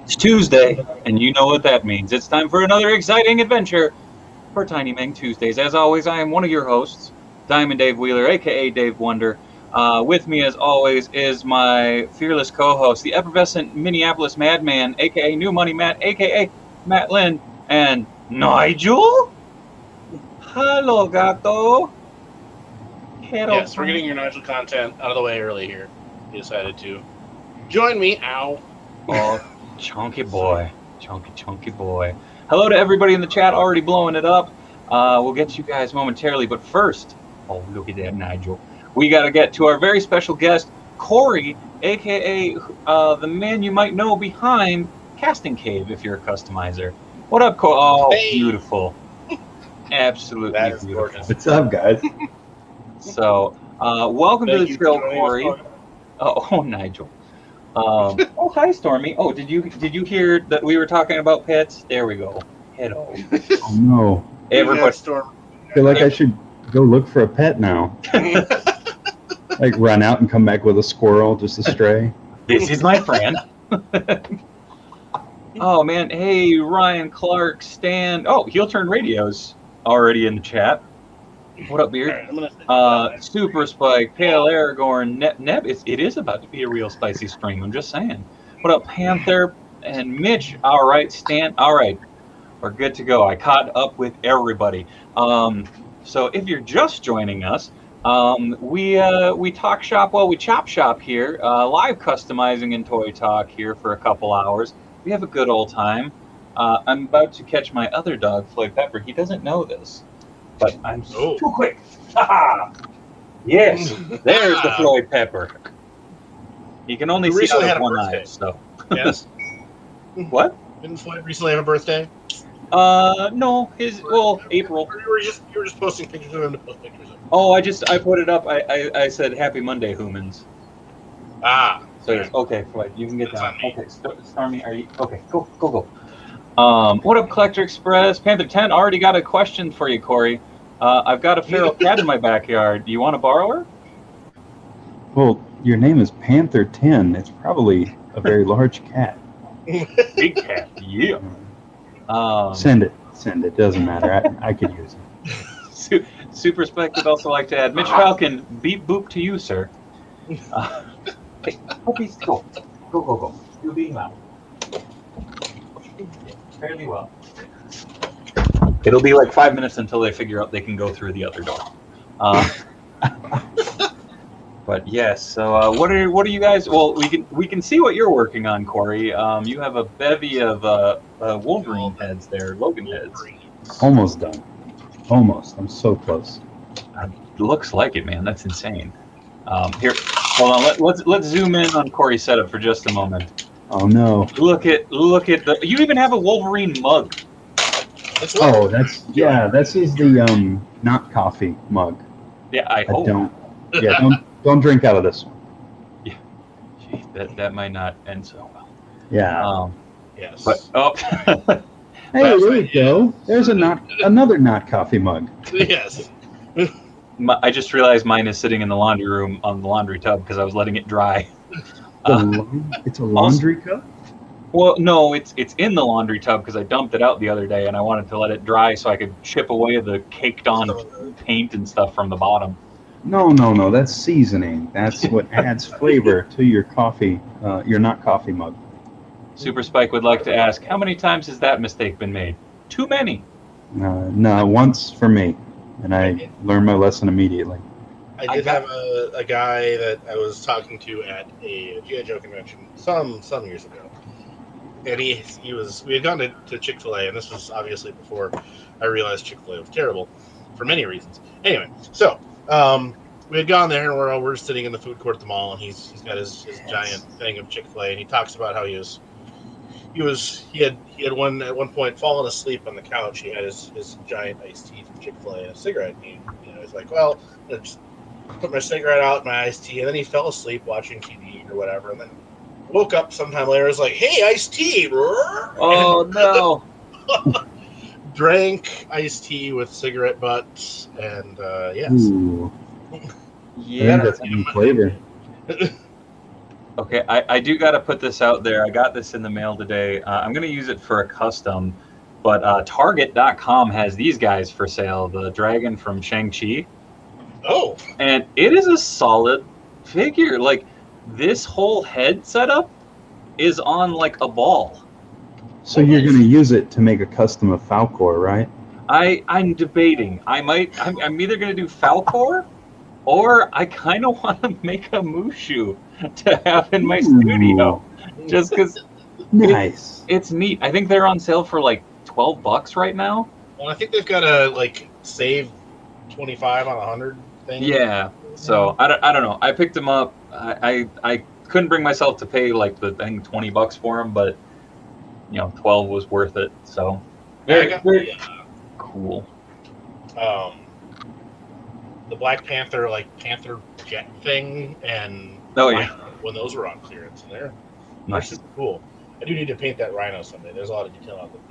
It's Tuesday, and you know what that means. It's time for another exciting adventure for Tiny Meng Tuesdays. As always, I am one of your hosts, Diamond Dave Wheeler, aka Dave Wonder. With me, as always, is my fearless co-host, the effervescent Minneapolis Madman, aka New Money Matt, aka Matt Lynn, and Nigel. Hello, gato. Hello. Yes, we're getting your Nigel content out of the way early here. You decided to join me. Ow. Oh, chunky boy. Chunky boy. Hello to everybody in the chat already blowing it up. We'll get to you guys momentarily, but first, oh, look at that, Nigel. We got to get to our very special guest, Corey, a.k.a. The man you might know behind Casting Cave if you're a customizer. What up, Corey? Oh, Hey. Beautiful. Absolutely That is beautiful. gorgeous. What's up, guys? So, welcome to Thank the you for show, joining us, Corey. Corey. Oh, Nigel. Oh, hi, Stormy. Oh, did you hear that we were talking about pets? There we go. Hello. Oh no! Everybody. Storm. I feel like I should go look for a pet now. Like run out and come back with a squirrel, just a stray. This is my friend. Oh man, hey Ryan Clark, Stan. Oh, Heel Turn Radio's already in the chat. What up, Beard? Super Spike, Pale Aragorn, Neb. It is about to be a real spicy stream. I'm just saying. What up, Panther and Mitch? All right, Stan. All right, we're good to go. I caught up with everybody. So if you're just joining us, we talk shop while we chop shop here. Live customizing and toy talk here for a couple hours. We have a good old time. I'm about to catch my other dog, Floyd Pepper. He doesn't know this, but I'm too quick. Yes, there's the Floyd Pepper. You can only see out of one eye. So Yes. what? Didn't Floyd recently have a birthday? No, April. Or you were just posting pictures of him to post pictures of him. Oh, I put it up. I said Happy Monday, humans. Ah. So yes, okay, Floyd, you can get That's down. on me. Okay, Stormy, are you okay? Go. What up, Collector Express? Panther 10 already got a question for you, Corey. I've got a feral cat in my backyard. Do you want to borrow her? Well, your name is Panther 10. It's probably a very large cat. Big cat, yeah. Send it. Doesn't matter. I could use it. Super Spec would also like to add, Mitch Falcon, beep boop to you, sir. Hey, puppies, go. You're being loud. Fairly well. It'll be like 5 minutes until they figure out they can go through the other door. But yes, so what are you guys? Well, we can see what you're working on, Corey. You have a bevy of Wolverine heads there, Logan heads. Almost done. Almost. I'm so close. Looks like it, man. That's insane. Here, hold on. Let's zoom in on Corey's setup for just a moment. Oh no! Look at the. You even have a Wolverine mug. That's This is the not coffee mug. Yeah, I hope. Don't drink out of this one. Yeah, jeez, that might not end so well. Yeah. Yes. But Hey, there we go. There's another not coffee mug. Yes. I just realized mine is sitting in the laundry room on the laundry tub because I was letting it dry. It's a laundry cup? Well, no, it's in the laundry tub because I dumped it out the other day and I wanted to let it dry so I could chip away the caked on paint and stuff from the bottom. No. That's seasoning. That's what adds flavor to your coffee, your not coffee mug. Super Spike would like to ask, how many times has that mistake been made? Too many. No, once for me. And I learned my lesson immediately. I did have a guy that I was talking to at a G.I. Joe convention some years ago. And we had gone to Chick-fil-A, and this was obviously before I realized Chick-fil-A was terrible for many reasons. Anyway, so we had gone there, and we're sitting in the food court at the mall, and he's got his giant thing of Chick-fil-A, and he talks about how he had at one point fallen asleep on the couch. He had his giant iced tea from Chick-fil-A and a cigarette. And he was like, well, I just put my cigarette out, my iced tea, and then he fell asleep watching TV or whatever, and then woke up sometime later. Was like, hey, iced tea. Oh no. Drank iced tea with cigarette butts, and yes. Ooh. Yeah. That's new flavor. Okay, I do got to put this out there. I got this in the mail today. I'm going to use it for a custom, but Target.com has these guys for sale, the dragon from Shang-Chi. Oh, And it is a solid figure. Like, this whole head setup is on, like, a ball. So you're going to use it to make a custom of Falcor, right? I'm debating. I'm either going to do Falcor, or I kind of want to make a Mushu to have in my studio. Just because Nice. it's neat. I think they're on sale for like $12 right now. well, I think they've got to like save 25 on 100 thing. Yeah. So I don't know. I picked them up. I couldn't bring myself to pay like the thing $20 for them, but 12 was worth it. So very cool. The Black Panther Panther jet thing, and when those were on clearance, and they're nice. Cool. I do need to paint that rhino someday. There's a lot of detail on it.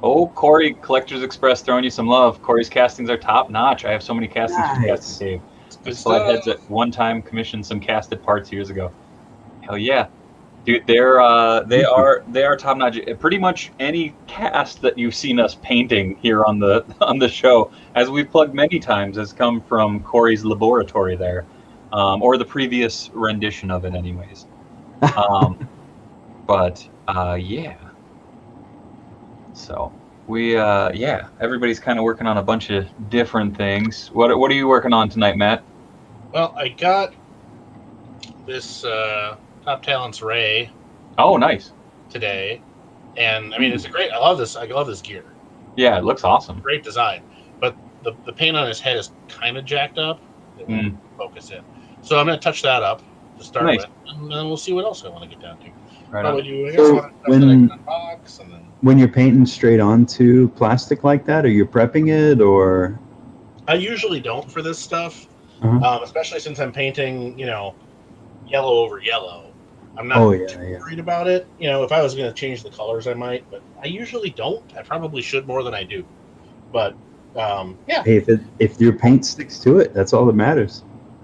Oh, Corey, Collectors Express throwing you some love. Corey's castings are top notch. I have so many castings from Casting Cave. I still had at one time commissioned some casted parts years ago. Hell yeah. Dude, they are top notch. Pretty much any cast that you've seen us painting here on the show, as we've plugged many times, has come from Corey's laboratory there, or the previous rendition of it, anyways. But yeah. So everybody's kind of working on a bunch of different things. What are you working on tonight, Matt? Well, I got this. Top Talents Ray. Oh, nice. Today, and I mean it's a great. I love this gear. Yeah, it looks awesome. Great design, but the paint on his head is kind of jacked up. Focus in. So I'm going to touch that up to start with, and then we'll see what else I want to get down to. When you're painting straight onto plastic like that, are you prepping it, or? I usually don't for this stuff, especially since I'm painting, yellow over yellow. I'm not worried about it. If I was going to change the colors, I might, but I usually don't. I probably should more than I do. But, yeah. Hey, if your paint sticks to it, that's all that matters.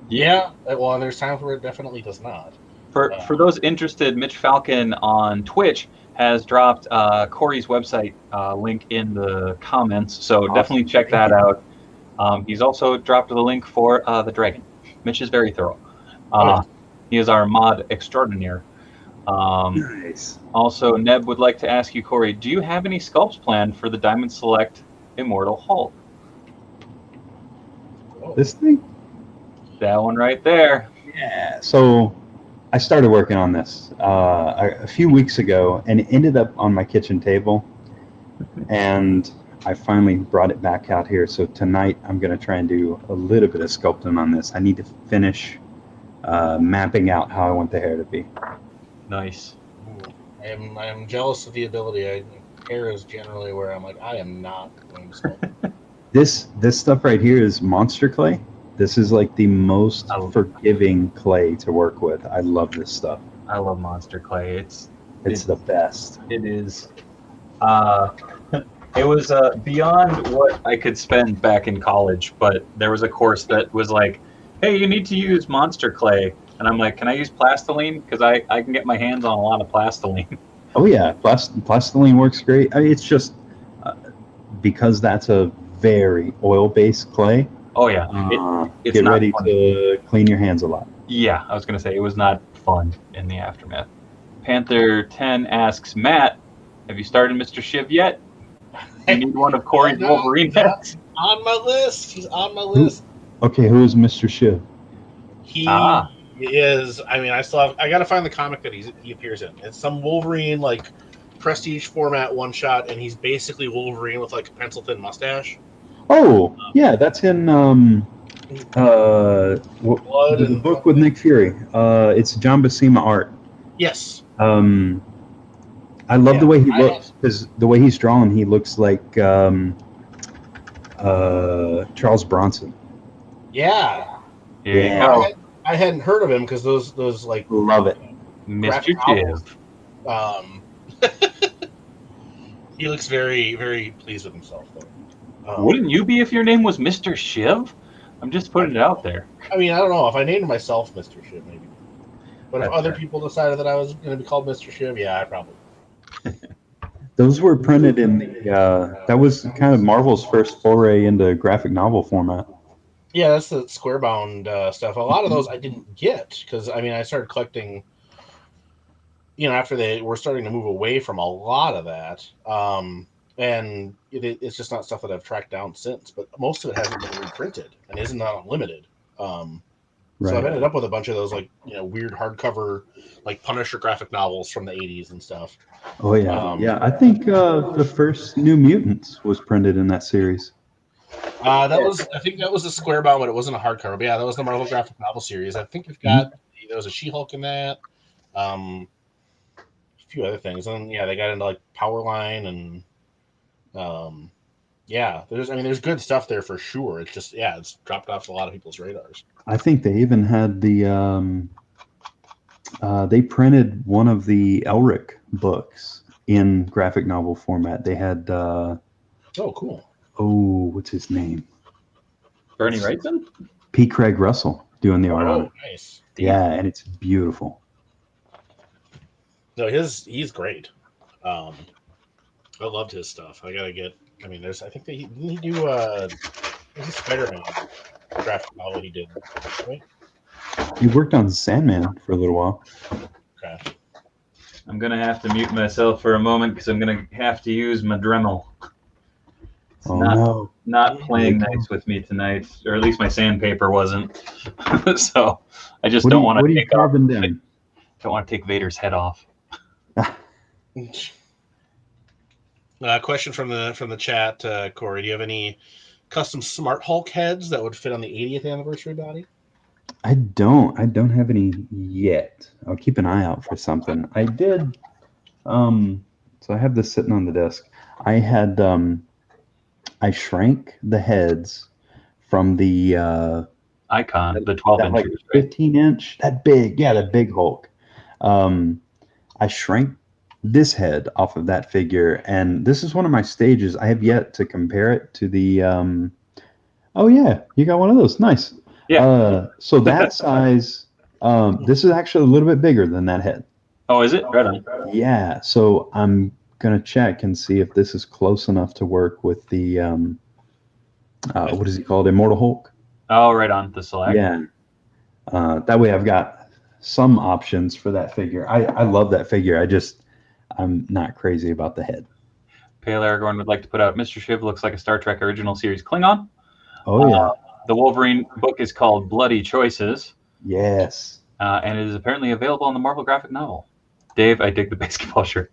Yeah. Well, and there's times where it definitely does not. For those interested, Mitch Falcon on Twitch has dropped Corey's website link in the comments, so definitely check that out. He's also dropped the link for the dragon. Mitch is very thorough. He is our mod extraordinaire. Nice. Also, Neb would like to ask you, Corey, do you have any sculpts planned for the Diamond Select Immortal Hulk? This thing? That one right there. Yeah. So I started working on this a few weeks ago, and it ended up on my kitchen table. And I finally brought it back out here. So tonight I'm going to try and do a little bit of sculpting on this. I need to finish mapping out how I want the hair to be. Nice. I am jealous of the ability. Hair is generally where I'm like, I am not going to sculpt. This stuff right here is monster clay. This is like the most forgiving clay to work with. I love this stuff. I love monster clay. It's the best. It is. It was beyond what I could spend back in college, but there was a course that was like, hey, you need to use monster clay. And I'm like, can I use plastiline? Because I can get my hands on a lot of plastiline. Oh, yeah. Plastiline works great. I mean, it's just because that's a very oil-based clay. Oh, yeah. It's get ready to clean your hands a lot. Yeah, I was going to say, it was not fun in the aftermath. Panther 10 asks, Matt, have you started Mr. Shiv yet? You need one of Corey's Wolverine heads? On my list. He's on my list. Okay, who is Mr. Shiv? He is. I mean, I got to find the comic that he appears in. It's some Wolverine prestige format one shot, and he's basically Wolverine with a pencil thin mustache. Oh, yeah, that's in the book with Nick Fury. It's John Buscema art. Yes. I love the way he looks, because the way he's drawn, he looks like Charles Bronson. Yeah. Yeah. I hadn't heard of him because those love it. Mr. Shiv. He looks very, very pleased with himself, though. Wouldn't you be if your name was Mr. Shiv? I'm just putting it out there. I mean, I don't know. If I named myself Mr. Shiv, maybe. But if other people decided that I was going to be called Mr. Shiv, yeah, I probably. Those were printed in the. That was kind of Marvel's first foray into graphic novel format. Yeah, that's the square bound stuff. A lot of those I didn't get because I started collecting. After they were starting to move away from a lot of that, and it's just not stuff that I've tracked down since. But most of it hasn't been reprinted and isn't not unlimited. So I've ended up with a bunch of those weird hardcover like Punisher graphic novels from the 80s and stuff. Oh yeah, I think the first New Mutants was printed in that series. I think that was a square bound, but it wasn't a hardcover. But yeah, that was the Marvel graphic novel series. I think there was a She-Hulk in that. A few other things, and they got into like Powerline and there's good stuff there for sure. It's just it's dropped off a lot of people's radars. I think they even had the they printed one of the Elric books in graphic novel format. They had oh, cool. Oh, what's his name? Bernie Wrightson? P. Craig Russell doing the art on it. Nice. Yeah, and it's beautiful. No, he's great. I loved his stuff. I gotta get. I think he do there's a Spider-Man graphic novel he did, right? He worked on Sandman for a little while. Okay. I'm gonna have to mute myself for a moment because I'm gonna have to use my Dremel. It's not playing nice with me tonight, or at least my sandpaper wasn't. So I just don't want to take off. Don't want to take Vader's head off. Question from the chat, Corey. Do you have any custom Smart Hulk heads that would fit on the 80th anniversary body? I don't have any yet. I'll keep an eye out for something. I did. So I have this sitting on the desk. I had. I shrank the heads from the Icon, the 12-inch, like 15-inch, that big Hulk. I shrank this head off of that figure, and this is one of my stages. I have yet to compare it to the. Oh yeah, you got one of those. Nice. Yeah. So that size. This is actually a little bit bigger than that head. Oh, is it? Right on. Yeah. So I'm gonna check and see if this is close enough to work with the what is he called, Immortal Hulk. Oh, right on, the Select. Yeah, that way I've got some options for that figure. I love that figure. I'm not crazy about the head. Pale Aragorn would like to put out Mr. Shiv looks like a Star Trek original series Klingon. Oh yeah. The Wolverine book is called Bloody Choices. Yes. And it is apparently available on the Marvel graphic novel. Dave, I dig the basketball shirt.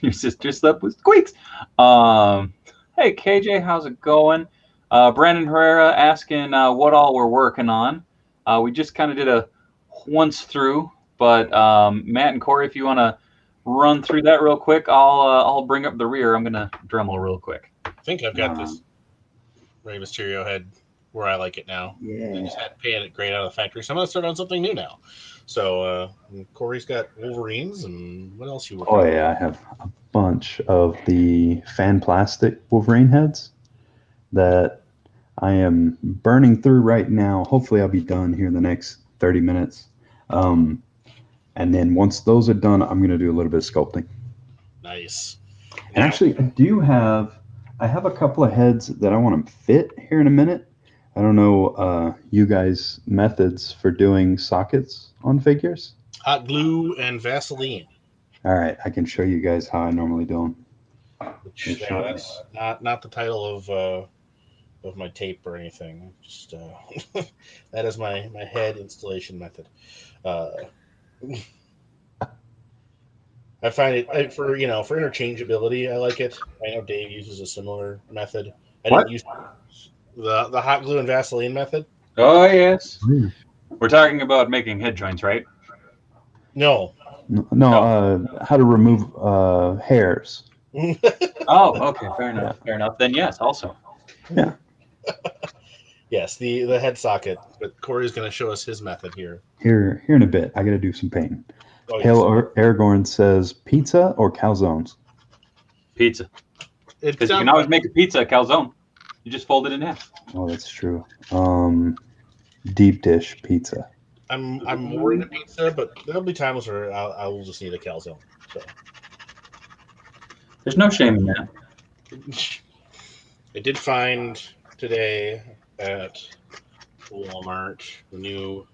Your sister slept with squeaks. Hey KJ, how's it going? Brandon Herrera asking what all we're working on. We just kind of did a once through, but Matt and Corey, if you want to run through that real quick, I'll bring up the rear. I'm gonna Dremel real quick. I think I've got this Rey Mysterio head where I like it now. Yeah. I just had paying it great out of the factory, so I'm gonna start on something new now. So Corey's got Wolverines, and what else you working on? Oh yeah, I have a bunch of the fan plastic Wolverine heads that I am burning through right now. Hopefully I'll be done here in the next 30 minutes. And then once those are done, I'm going to do a little bit of sculpting. Nice. And actually, I have a couple of heads that I want to fit here in a minute. I don't know you guys' methods for doing sockets on figures. Hot glue and Vaseline. All right, I can show you guys how I normally do them. That's not the title of my tape or anything. Just that is my head installation method. I find it for interchangeability. I like it. I know Dave uses a similar method. I didn't use the hot glue and Vaseline method. Oh yes, we're talking about making head joints, right? No. How to remove hairs. Oh, okay, fair enough. Fair enough. Then yes, also. Yeah. Yes, the head socket. But Corey's going to show us his method here. Here in a bit. I got to do some painting. Oh, Pale Aragorn says pizza or calzones? Pizza. Because you can always make a pizza calzone. You just fold it in half. Oh, that's true. Deep dish pizza. I'm more into pizza, but there'll be times where I will just need a calzone. So There's no shame in that. I did find today at Walmart the new.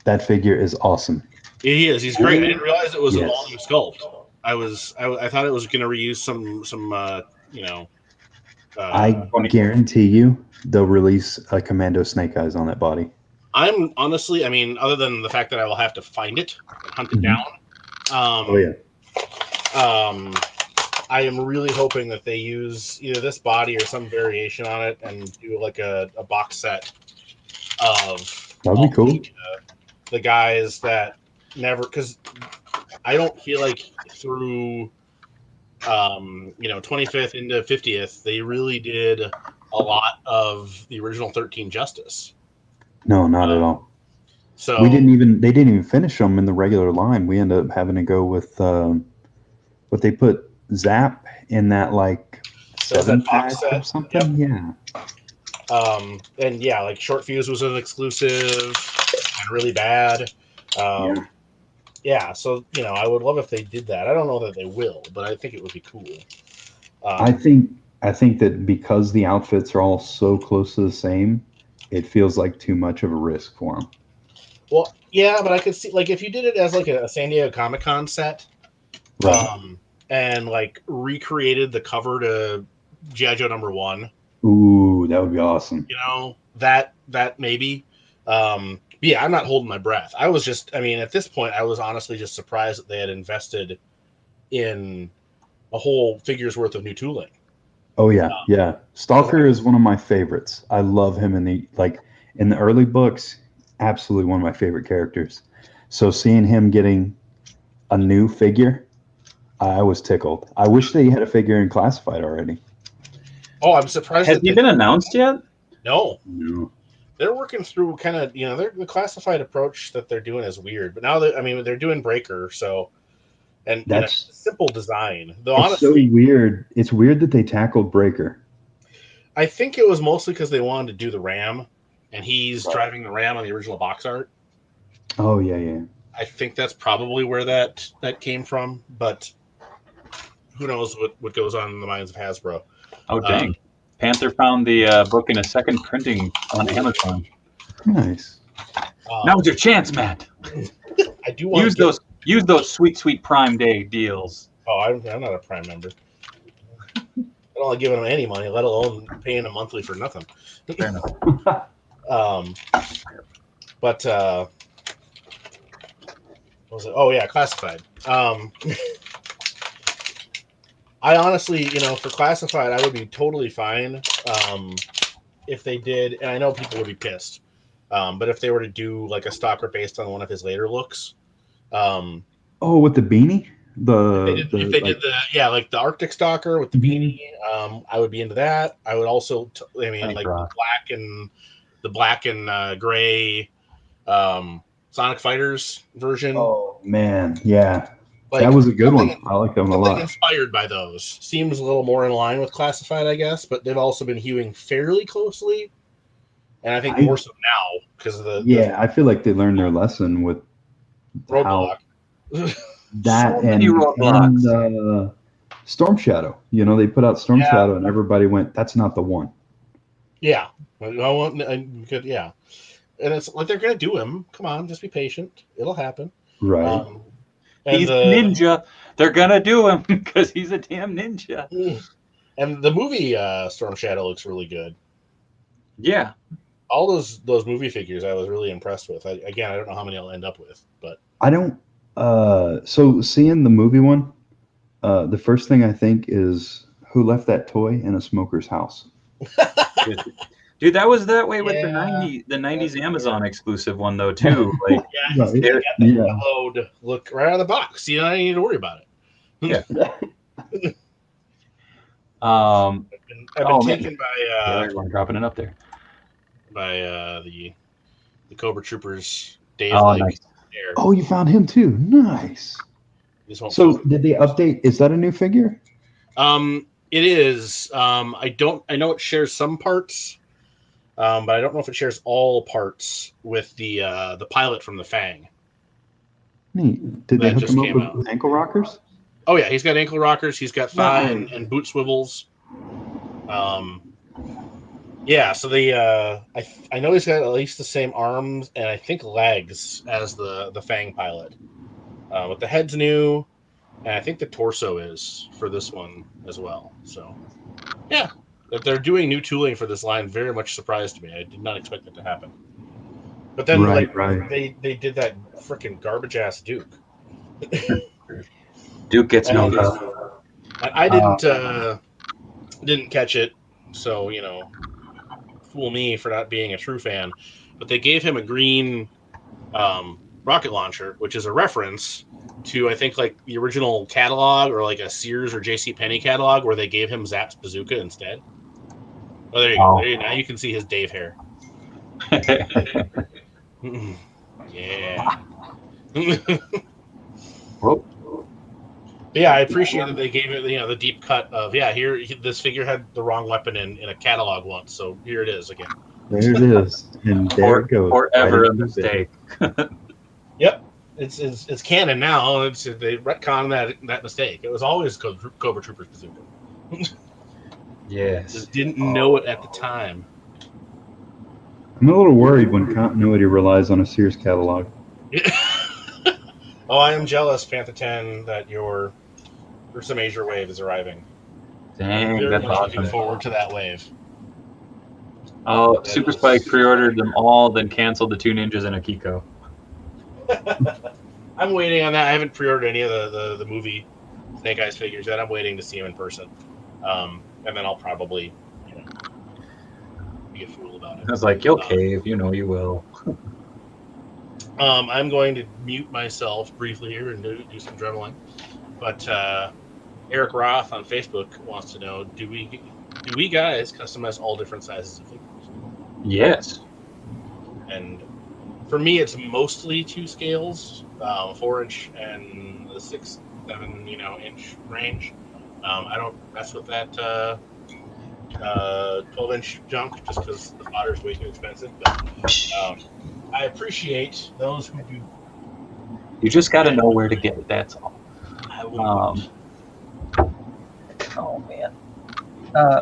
That figure is awesome. He is. He's great. I didn't realize it was an Yes. all new sculpt. I thought it was going to reuse some I guarantee you they'll release a Commando Snake Eyes on that body. I'm honestly, I mean, other than the fact that I will have to find it and hunt it down. I am really hoping that they use either this body or some variation on it and do like a box set of That'd be cool. The guys that never, because I don't feel like through 25th into 50th they really did a lot of the original 13 Justice. No, not at all. So they didn't even finish them in the regular line. We ended up having to go with what they put Zap in that like 7-pack or something. Yep. Yeah. And yeah, like Short Fuse was an exclusive and really bad. Yeah, so I would love if they did that. I don't know that they will, but I think it would be cool. I think that because the outfits are all so close to the same, it feels like too much of a risk for them. Well, yeah, but I could see like if you did it as like a San Diego Comic-Con set, right. And like recreated the cover to G.I. Joe #1. Ooh, that would be awesome. That maybe. Yeah, I'm not holding my breath. At this point, I was honestly just surprised that they had invested in a whole figure's worth of new tooling. Oh yeah, yeah. Stalker is one of my favorites. I love him in the early books. Absolutely one of my favorite characters. So seeing him getting a new figure, I was tickled. I wish they had a figure in Classified already. Oh, I'm surprised. Has he been announced yet? No. They're working through kind of, the Classified approach that they're doing is weird. But now they're doing Breaker, so and that's simple design. Though honestly, so weird. It's weird that they tackled Breaker. I think it was mostly because they wanted to do the Ram, and he's driving the Ram on the original box art. Oh yeah. I think that's probably where that came from, but who knows what goes on in the minds of Hasbro. Oh dang! Panther found the book in a second printing on Amazon. Nice. Now's your chance, Matt. I do want use those sweet Prime Day deals. Oh, I'm not a Prime member. I don't like giving them any money, let alone paying them monthly for nothing. Fair enough. But what was it? Oh yeah, Classified. I honestly, for Classified, I would be totally fine if they did, and I know people would be pissed, but if they were to do like a Stalker based on one of his later looks. With the beanie? If they did the Arctic Stalker with the beanie, I would be into that. I would also, the black and gray Sonic Fighters version. Oh man, yeah. That was a good one. I like them a lot. Inspired by those. Seems a little more in line with Classified, I guess, but they've also been hewing fairly closely. And I think more so now because of the... Yeah, I feel like they learned their lesson with Roadblock. That and Storm Shadow. They put out Storm Shadow and everybody went, that's not the one. Yeah. Yeah. And it's like they're going to do him. Come on, just be patient. It'll happen. Right. He's a ninja. They're gonna do him because he's a damn ninja. And the movie Storm Shadow looks really good. Yeah, all those movie figures I was really impressed with. I don't know how many I'll end up with, but I don't. So seeing the movie one, the first thing I think is who left that toy in a smoker's house. Dude, that was that way with the 90s Amazon exclusive one though too. Like, load look right out of the box. You don't need to worry about it. Yeah. I've been taken by everyone dropping it up there by the Cobra Troopers Dave. Nice. Oh, you found him too. Nice. So did they update? Is that a new figure? It is. I know it shares some parts. but I don't know if it shares all parts with the pilot from the Fang. Neat. Did they That hook just him up came with ankle rockers? Oh yeah, he's got ankle rockers. He's got thigh Nice. and boot swivels. Yeah. So the I know he's got at least the same arms and I think legs as the Fang pilot. But the head's new, and I think the torso is for this one as well. So yeah, that they're doing new tooling for this line very much surprised me. I did not expect that to happen. But then Right. they did that freaking garbage ass Duke. Duke gets no And love. I didn't catch it, so fool me for not being a true fan. But they gave him a green rocket launcher, which is a reference to I think like the original catalog or like a Sears or J.C. Penney catalog where they gave him Zap's bazooka instead. Oh, there you go. Now you can see his Dave hair. Yeah. Whoop. Yeah, I appreciate that they gave it the deep cut of here this figure had the wrong weapon in a catalog once, so here it is again. There it is, and there it goes. Forever right a mistake. Yep, it's canon now. They retcon that mistake. It was always Cobra Trooper's bazooka. Yes. Just didn't know it at the time. I'm a little worried when continuity relies on a Sears catalog. Oh, I am jealous, Panther 10, that your Ursa Major wave is arriving. Dang, Very that's much awesome. looking forward to that wave. Oh, Super Spike pre-ordered them all, then canceled the 2 ninjas and a Kiko. I'm waiting on that. I haven't pre-ordered any of the movie Snake Eyes figures yet. I'm waiting to see them in person, and then I'll probably be a fool about it. I was like, you'll cave, you will. I'm going to mute myself briefly here and do some dremeling, but Eric Roth on Facebook wants to know: Do we guys customize all different sizes of figures? Yes. And for me, it's mostly 2 scales, 4-inch and the 6-7 inch range. I don't mess with that 12-inch junk just because the fodder is way too expensive. But I appreciate those who do. You just got to know where to get it. That's all. Oh man.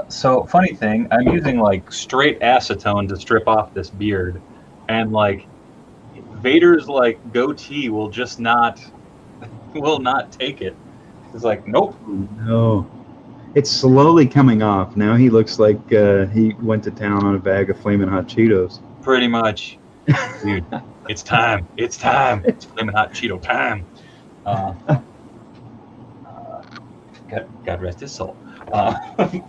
So funny thing, I'm using like straight acetone to strip off this beard, and like Vader's like goatee will not take it. It's like nope. No, it's slowly coming off. Now he looks like he went to town on a bag of Flamin' Hot Cheetos. Pretty much, dude. It's time. It's time. It's Flamin' Hot Cheeto time. God rest his soul. Gotta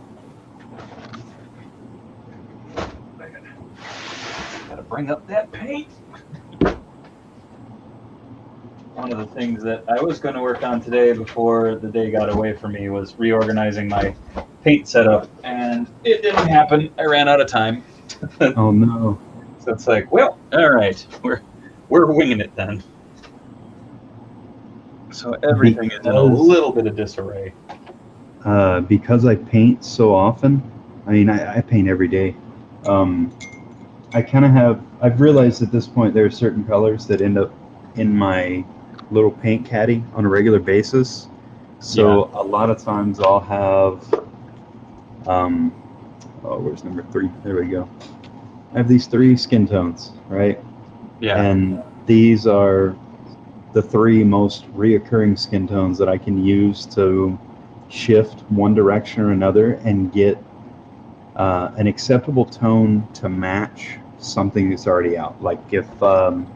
bring up that paint. One of the things that I was going to work on today before the day got away from me was reorganizing my paint setup, and it didn't happen. I ran out of time. Oh no! So it's like, well, all right, we're winging it then. So everything is in a little bit of disarray. Because I paint so often, I mean, I paint every day. I kind of I've realized at this point there are certain colors that end up in my little paint caddy on a regular basis. So a lot of times I'll have, where's number 3? There we go. I have these 3 skin tones, right? Yeah. And these are the 3 most reoccurring skin tones that I can use to shift one direction or another and get an acceptable tone to match something that's already out. Like if I'm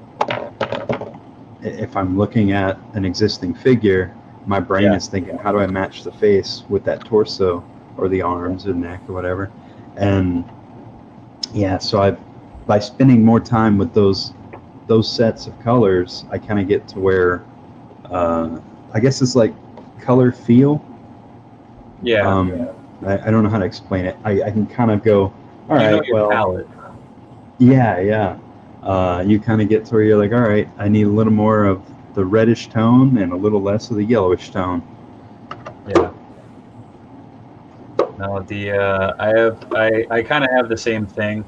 looking at an existing figure, my brain is thinking, how do I match the face with that torso or the arms or neck or whatever? And so by spending more time with those sets of colors, I kind of get to where I guess it's like color feel. I don't know how to explain it. I can kind of go, all right, well, palette. You kind of get to where you're like, all right, I need a little more of the reddish tone and a little less of the yellowish tone. Yeah. No, I kind of have the same thing,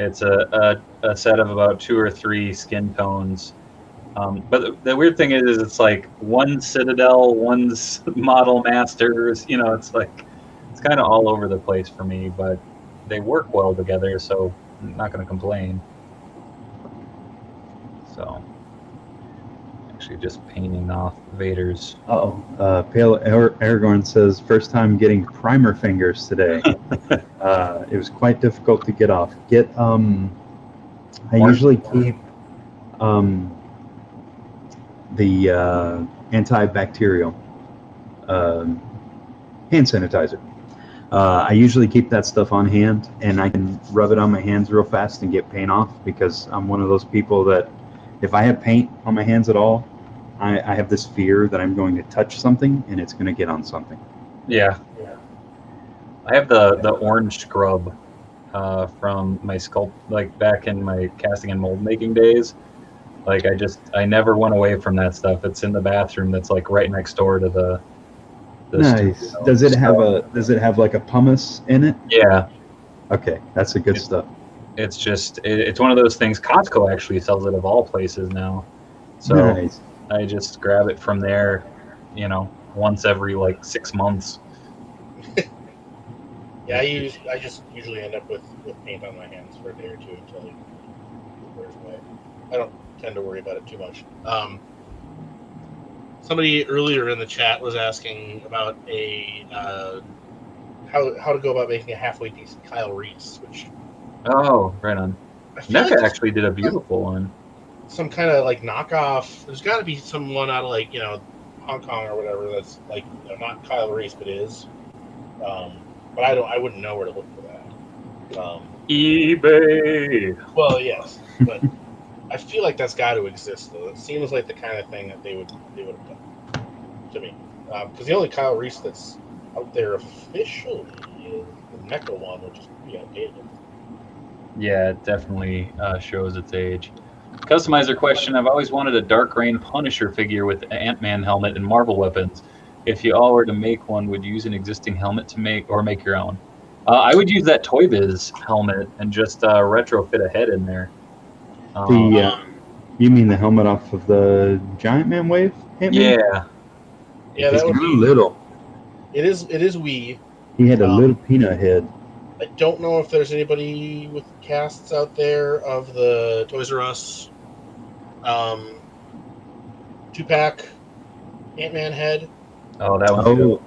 It's a set of about 2 or 3 skin tones. But the weird thing is it's like one Citadel, one's Model Masters. It's like it's kind of all over the place for me, but they work well together, so I'm not going to complain. So, actually, just painting off Vader's. Pale Aragorn says first time getting primer fingers today. It was quite difficult to get off. I usually keep the antibacterial hand sanitizer. I usually keep that stuff on hand, and I can rub it on my hands real fast and get paint off, because I'm one of those people that if I have paint on my hands at all, I have this fear that I'm going to touch something and it's going to get on something. Yeah. I have the orange scrub from my sculpt, like back in my casting and mold making days. Like I never went away from that stuff. It's in the bathroom that's like right next door to the nice. studio. Does it have like a pumice in it? Yeah. Okay, that's the good stuff. It's just it's one of those things. Costco actually sells it of all places now. So nice. I just grab it from there, once every like 6 months. Yeah, I just usually end up with paint on my hands for a day or two until it wears away. I don't tend to worry about it too much. Somebody earlier in the chat was asking about how to go about making a halfway decent Kyle Reese, which right on. NECA actually did a beautiful one. Some kind of like knockoff. There's got to be someone out of like Hong Kong or whatever that's like not Kyle Reese but is. But I wouldn't know where to look for that. eBay. Well, yes, but I feel like that's got to exist though. It seems like the kind of thing that they would have done to me. Because the only Kyle Reese that's out there officially is the NECA one, which is pretty outdated. Yeah, it definitely shows its age. Customizer question: I've always wanted a Dark Reign Punisher figure with an Ant-Man helmet and Marvel weapons. If you all were to make one, would you use an existing helmet to make your own? I would use that Toy Biz helmet and just retrofit a head in there. You mean the helmet off of the Giant Man wave? Yeah. Yeah, that would be little. It is wee. He had a little peanut head. I don't know if there's anybody with casts out there of the Toys R Us 2-pack Ant-Man head. Oh, that one's cool.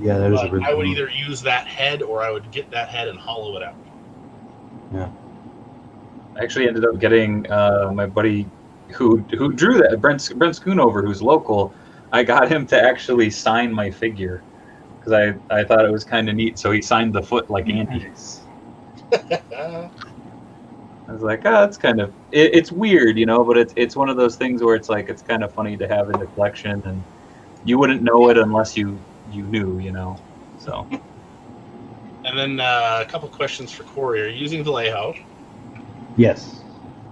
Yeah, that is a really I would either use that head or I would get that head and hollow it out. Yeah. I actually ended up getting my buddy who drew that, Brent Schoonover, who's local. I got him to actually sign my figure because I thought it was kind of neat. So he signed the foot like Andy. I was like, that's kind of it's weird, but it's one of those things where it's like it's kind of funny to have in the collection, and you wouldn't know it unless you knew, So. And then a couple questions for Corey. Are you using Vallejo? Yes.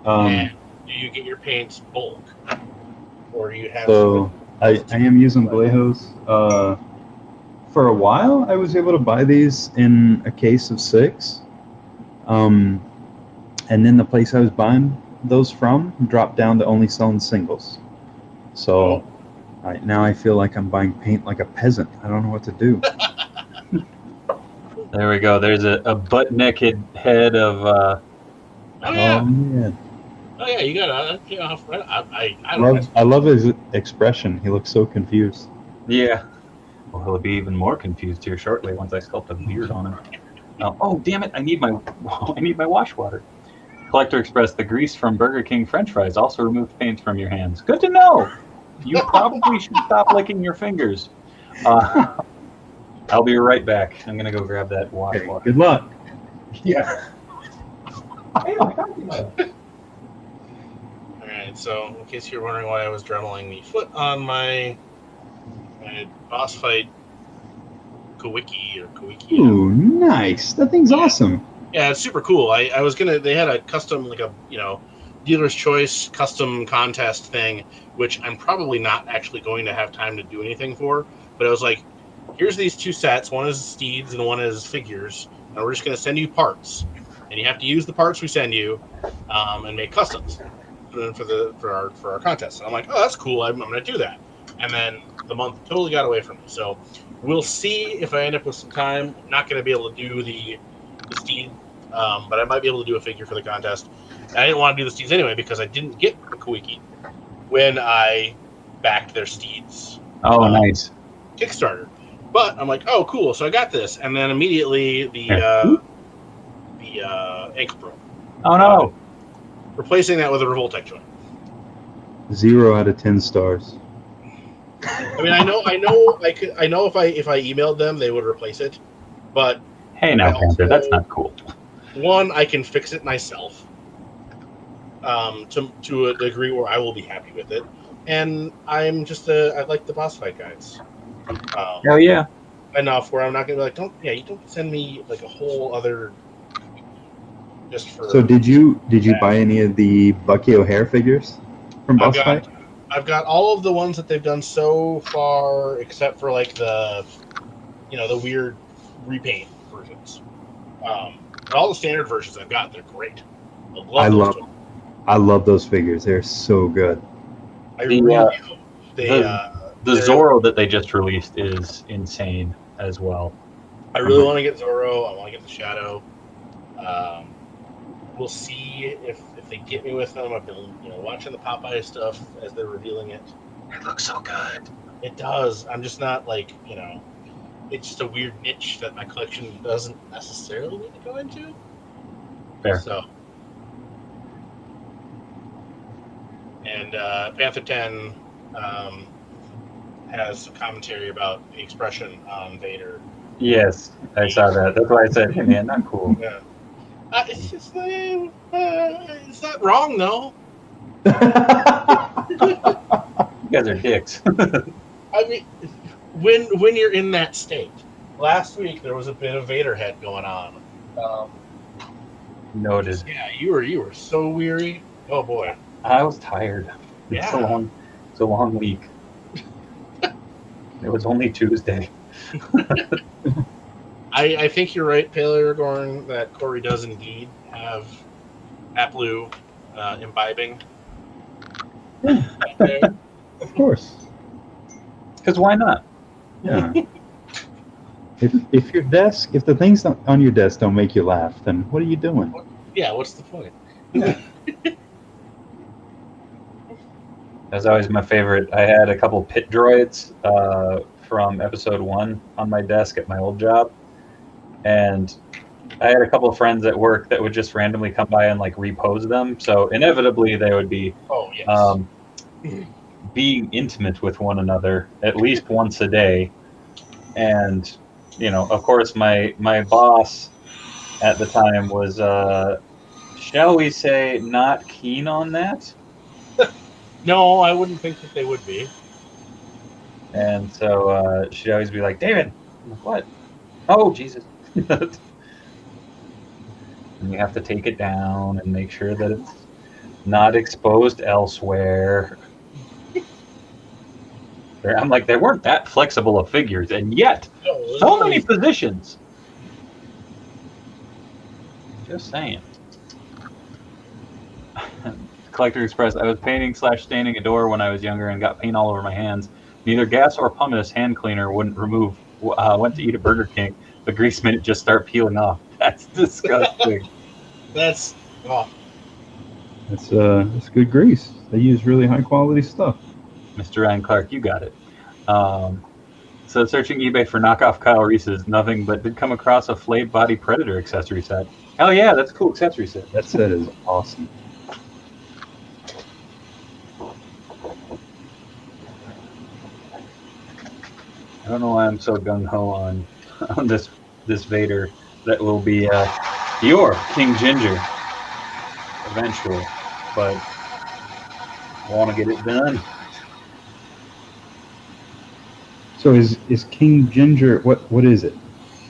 And do you get your paints bulk, or do you have? So I am using Vallejos. For a while, I was able to buy these in a case of 6. And then the place I was buying those from dropped down to only selling singles. So now I feel like I'm buying paint like a peasant. I don't know what to do. There we go. There's a butt-naked head of... Oh yeah. Man. Oh yeah, you got I love his expression. He looks so confused. Yeah. Well, he'll be even more confused here shortly once I sculpt a beard on him. Oh, damn it! I need my wash water. Collector Express: the grease from Burger King French fries also removed paint from your hands. Good to know. You probably should stop licking your fingers. I'll be right back. I'm gonna go grab that wash water. Good luck. Yeah. Alright, so in case you're wondering why I was dremeling the foot on my boss fight Kawiki. Ooh, nice. That thing's awesome. Yeah, it's super cool. I was gonna they had a custom dealer's choice custom contest thing, which I'm probably not actually going to have time to do anything for, but I was like, here's these 2 sets, one is steeds and one is figures, and we're just gonna send you parts. and you have to use the parts we send you and make customs for our contest. And I'm like, oh, that's cool. I'm going to do that. And then the month totally got away from me. So we'll see if I end up with some time. I'm not going to be able to do the steed, but I might be able to do a figure for the contest. And I didn't want to do the steeds anyway because I didn't get the Kawiki when I backed their steeds. Oh, nice. Kickstarter. But I'm like, oh, cool. So I got this. And then immediately the ankle broke. Oh, no. Replacing that with a Revoltech joint. 0 out of 10 stars. I mean, I know if I emailed them, they would replace it. But hey, now, Panther, that's not cool. One, I can fix it myself. To a degree where I will be happy with it. And I like the boss fight guides. Oh yeah. Enough where I'm not gonna be like, you don't send me like a whole other just for. So did you buy any of the Bucky O'Hare figures from Boss Fight? I've got all of the ones that they've done so far, except for like the weird repaint versions. But all the standard versions I've got, they're great. I love those figures. They're so good. The Zorro that they just released is insane as well. I really want to get Zorro. I want to get the Shadow. We'll see if they get me with them. I've been watching the Popeye stuff as they're revealing it. It looks so good. It does. I'm just not it's just a weird niche that my collection doesn't necessarily need to go into. Fair. So. And Panther 10 has some commentary about the expression on Vader. Yes, I saw that. That's why I said, hey man, not cool. Yeah. It's just it's not wrong though. You guys are dicks. I mean, when you're in that state. Last week there was a bit of Vader head going on. Noted. Yeah, you were so weary. Oh boy. I was tired. It's a long week. It was only Tuesday. I think you're right, Pale Aragorn, that Corey does indeed have Aplu imbibing. Of course. Because why not? Yeah. if the things on your desk don't make you laugh, then what are you doing? Yeah, what's the point? That's always my favorite. I had a couple pit droids from episode 1 on my desk at my old job. And I had a couple of friends at work that would just randomly come by and like repose them. So inevitably they would be being intimate with one another at least once a day. And, of course, my boss at the time was, shall we say, not keen on that. No, I wouldn't think that they would be. And so she'd always be like, David, I'm like, what? Oh, Jesus. And you have to take it down and make sure that it's not exposed elsewhere. I'm like, they weren't that flexible of figures, and yet, so many positions. Just saying. Collector Express. I was painting / staining a door when I was younger and got paint all over my hands. Neither gas or pumice hand cleaner wouldn't remove. Went to eat at Burger King. The grease made it just start peeling off. That's disgusting. That's good grease. They use really high quality stuff. Mr. Ryan Clark, you got it. So searching eBay for knockoff Kyle Reese's, nothing, but did come across a flayed body Predator accessory set. Hell yeah, that's a cool accessory set. That set is awesome. I don't know why I'm so gung-ho on this Vader that will be your King Ginger eventually, but I want to get it done. So is King Ginger, what is it?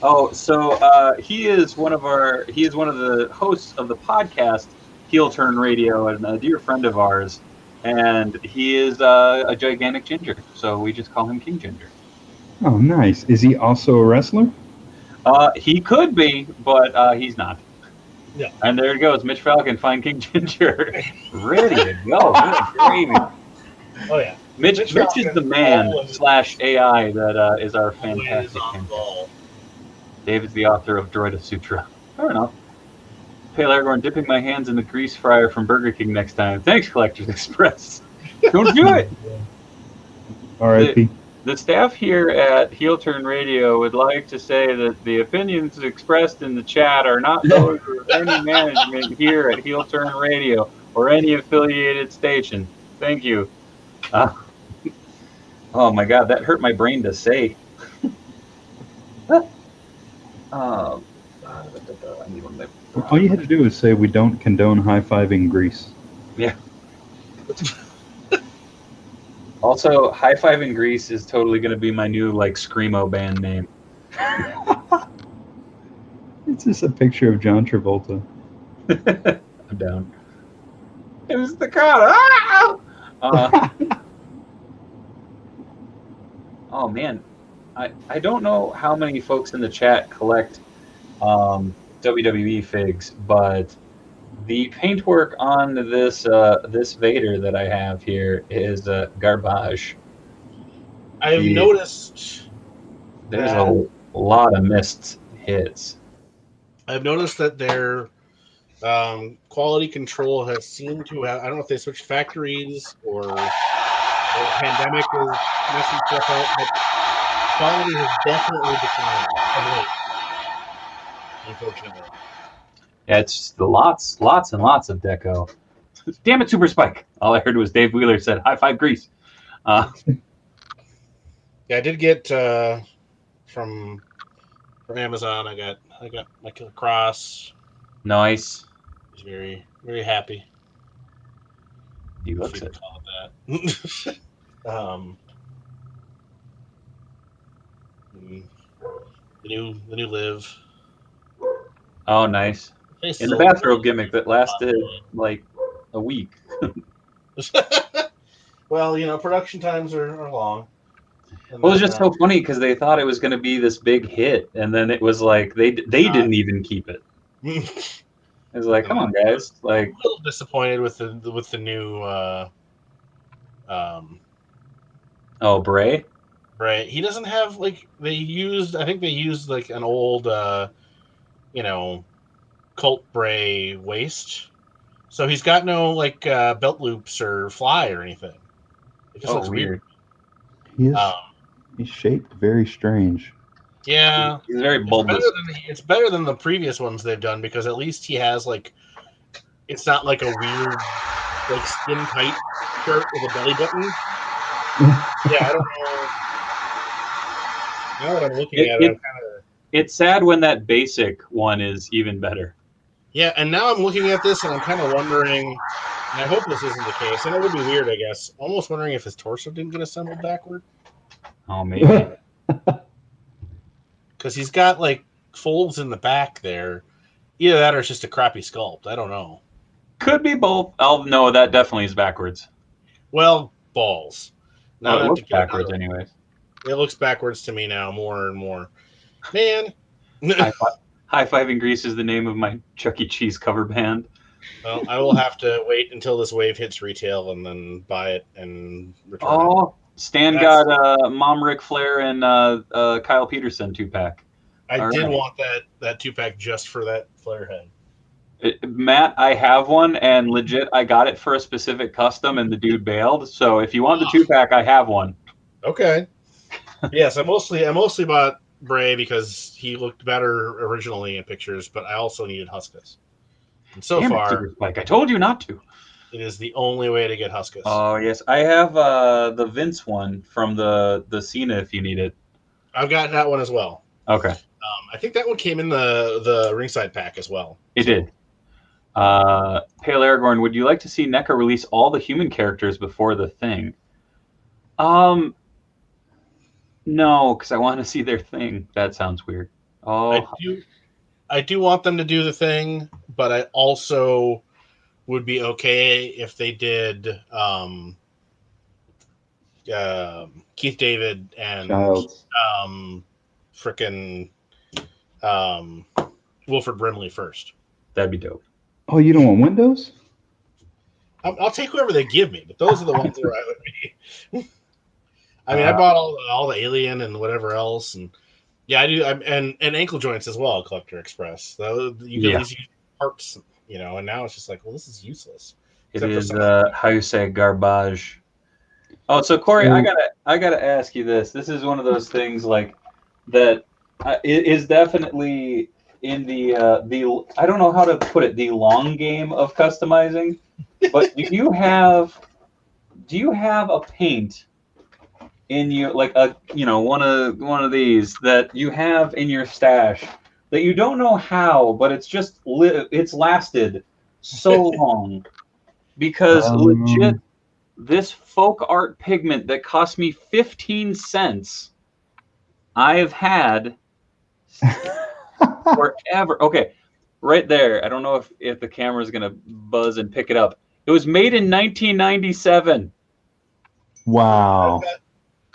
Oh, so he is one of the hosts of the podcast Heel Turn Radio, and a dear friend of ours, and he is a gigantic ginger, so we just call him King Ginger. Oh, nice. Is he also a wrestler? He could be, but he's not. Yeah. And there it goes. Mitch Falcon, Fine King Ginger. Ready to go. Gravy. Oh yeah. Mitch is Falcon the man always- / AI that is our Always fantastic on fan. ball. David's the author of Droida Sutra. Fair enough. Pale Aragorn, dipping my hands in the grease fryer from Burger King next time. Thanks, Collectors Express. Don't do it. R.I.P. The staff here at Heel Turn Radio would like to say that the opinions expressed in the chat are not those of any management here at Heel Turn Radio or any affiliated station. Thank you. Oh my God, that hurt my brain to say. I need one of my- All you had to do is say we don't condone high-fiving Greece. Yeah. Also, High Five in Greece is totally going to be my new like screamo band name. It's just a picture of John Travolta. I'm down. It was the car. Ah! Oh man, I don't know how many folks in the chat collect WWE figs, but the paintwork on this this Vader that I have here is garbage. I've noticed There's a lot of missed hits. I've noticed that their quality control has seemed to have, I don't know if they switched factories or the pandemic is messing stuff up, but quality has definitely declined of late, unfortunately. Yeah, it's just the lots and lots of deco. Damn it, Super Spike! All I heard was Dave Wheeler said, "High five, Grease." Yeah, I did get from Amazon. I got my Killer Cross. Nice. He's very, very happy. He looks it. Call it that. The new Liv. Oh, nice. In the bathrobe gimmick that lasted like a week. Well, you know, production times are long. Well, it was just so funny because they thought it was going to be this big hit, and then it was like they didn't even keep it. It was like, come on, guys! Like, I'm a little disappointed with the new. Oh, Bray. Right, he doesn't have like they used. I think they used like an old, you know, Colt Bray waist. So he's got no like belt loops or fly or anything. It just looks weird. He's shaped very strange. Yeah, he's very bulbous. It's better than the previous ones they've done because at least he has like, it's not like a weird like skin tight shirt with a belly button. Yeah, I don't know. Now that I'm looking at it, I'm kind of. It's sad when that basic one is even better. Yeah, and now I'm looking at this and I'm kind of wondering, and I hope this isn't the case, and it would be weird, I guess. Almost wondering if his torso didn't get assembled backward. Oh, maybe. Because he's got like folds in the back there. Either that or it's just a crappy sculpt. I don't know. Could be both. Oh no, that definitely is backwards. Well, balls. Now it looks backwards, anyways. It looks backwards to me now, more and more. Man. High Five in Grease is the name of my Chuck E. Cheese cover band. Well, I will have to wait until this wave hits retail and then buy it and return it. Stan got Mom Ric Flair and Kyle Peterson 2-pack. I did want that 2-pack just for that Flair head. Matt, I have one, and legit, I got it for a specific custom, and the dude bailed. So if you want the 2-pack, I have one. Okay. Yes, I mostly bought Bray because he looked better originally in pictures, but I also needed Huskus. And so far, like I told you not to. It is the only way to get Huskus. Oh yes, I have the Vince one from the Cena if you need it. I've got that one as well. Okay. I think that one came in the ringside pack as well. It did. Pale Aragorn, would you like to see NECA release all the human characters before the thing? No, because I want to see their thing. That sounds weird. Oh, I do want them to do the thing, but I also would be okay if they did Keith David and frickin' Wilford Brimley first. That'd be dope. Oh, you don't want windows? I'll take whoever they give me, but those are the ones where I would be. I mean, I bought all the Alien and whatever else, and yeah, I do. And ankle joints as well, Collector Express. So you can at least use parts, and now it's just like, well, this is useless. It is how you say garbage. Oh, so Corey, I gotta ask you this. This is one of those things like that is definitely in the I don't know how to put it, the long game of customizing. But do you have a paint in your like one of these that you have in your stash that you don't know how, but it's just it's lasted so long because legit this folk art pigment that cost me 15 cents I've had forever. Okay, right there. I don't know if the camera is gonna buzz and pick it up. It was made in 1997. Wow.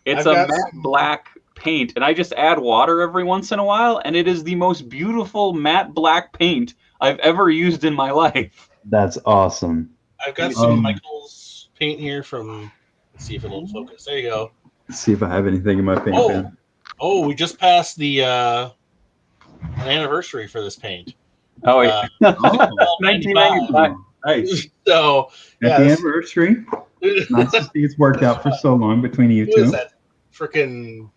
It's a matte black paint, and I just add water every once in a while, and it is the most beautiful matte black paint I've ever used in my life. That's awesome. I've got some Michael's paint here from. Let's see if it'll focus. There you go. Let's see if I have anything in my paint pen. Oh, we just passed the anniversary for this paint. Oh, yeah. 1995. Nice. So, Happy anniversary. Nice to see it's worked out for so long between you two. What is that? Freaking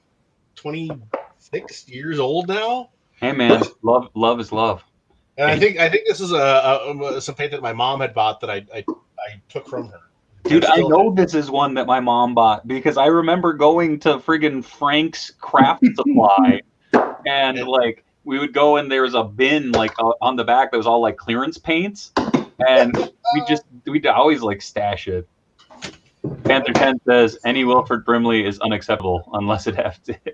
26 years old now? Hey, man. Love is love. And I think this is some paint that my mom had bought that I took from her. Dude, I know this is one that my mom bought because I remember going to friggin' Frank's Craft Supply and like we would go and there was a bin like on the back that was all like clearance paints and we'd always like stash it. Panther 10 says any Wilford Brimley is unacceptable unless it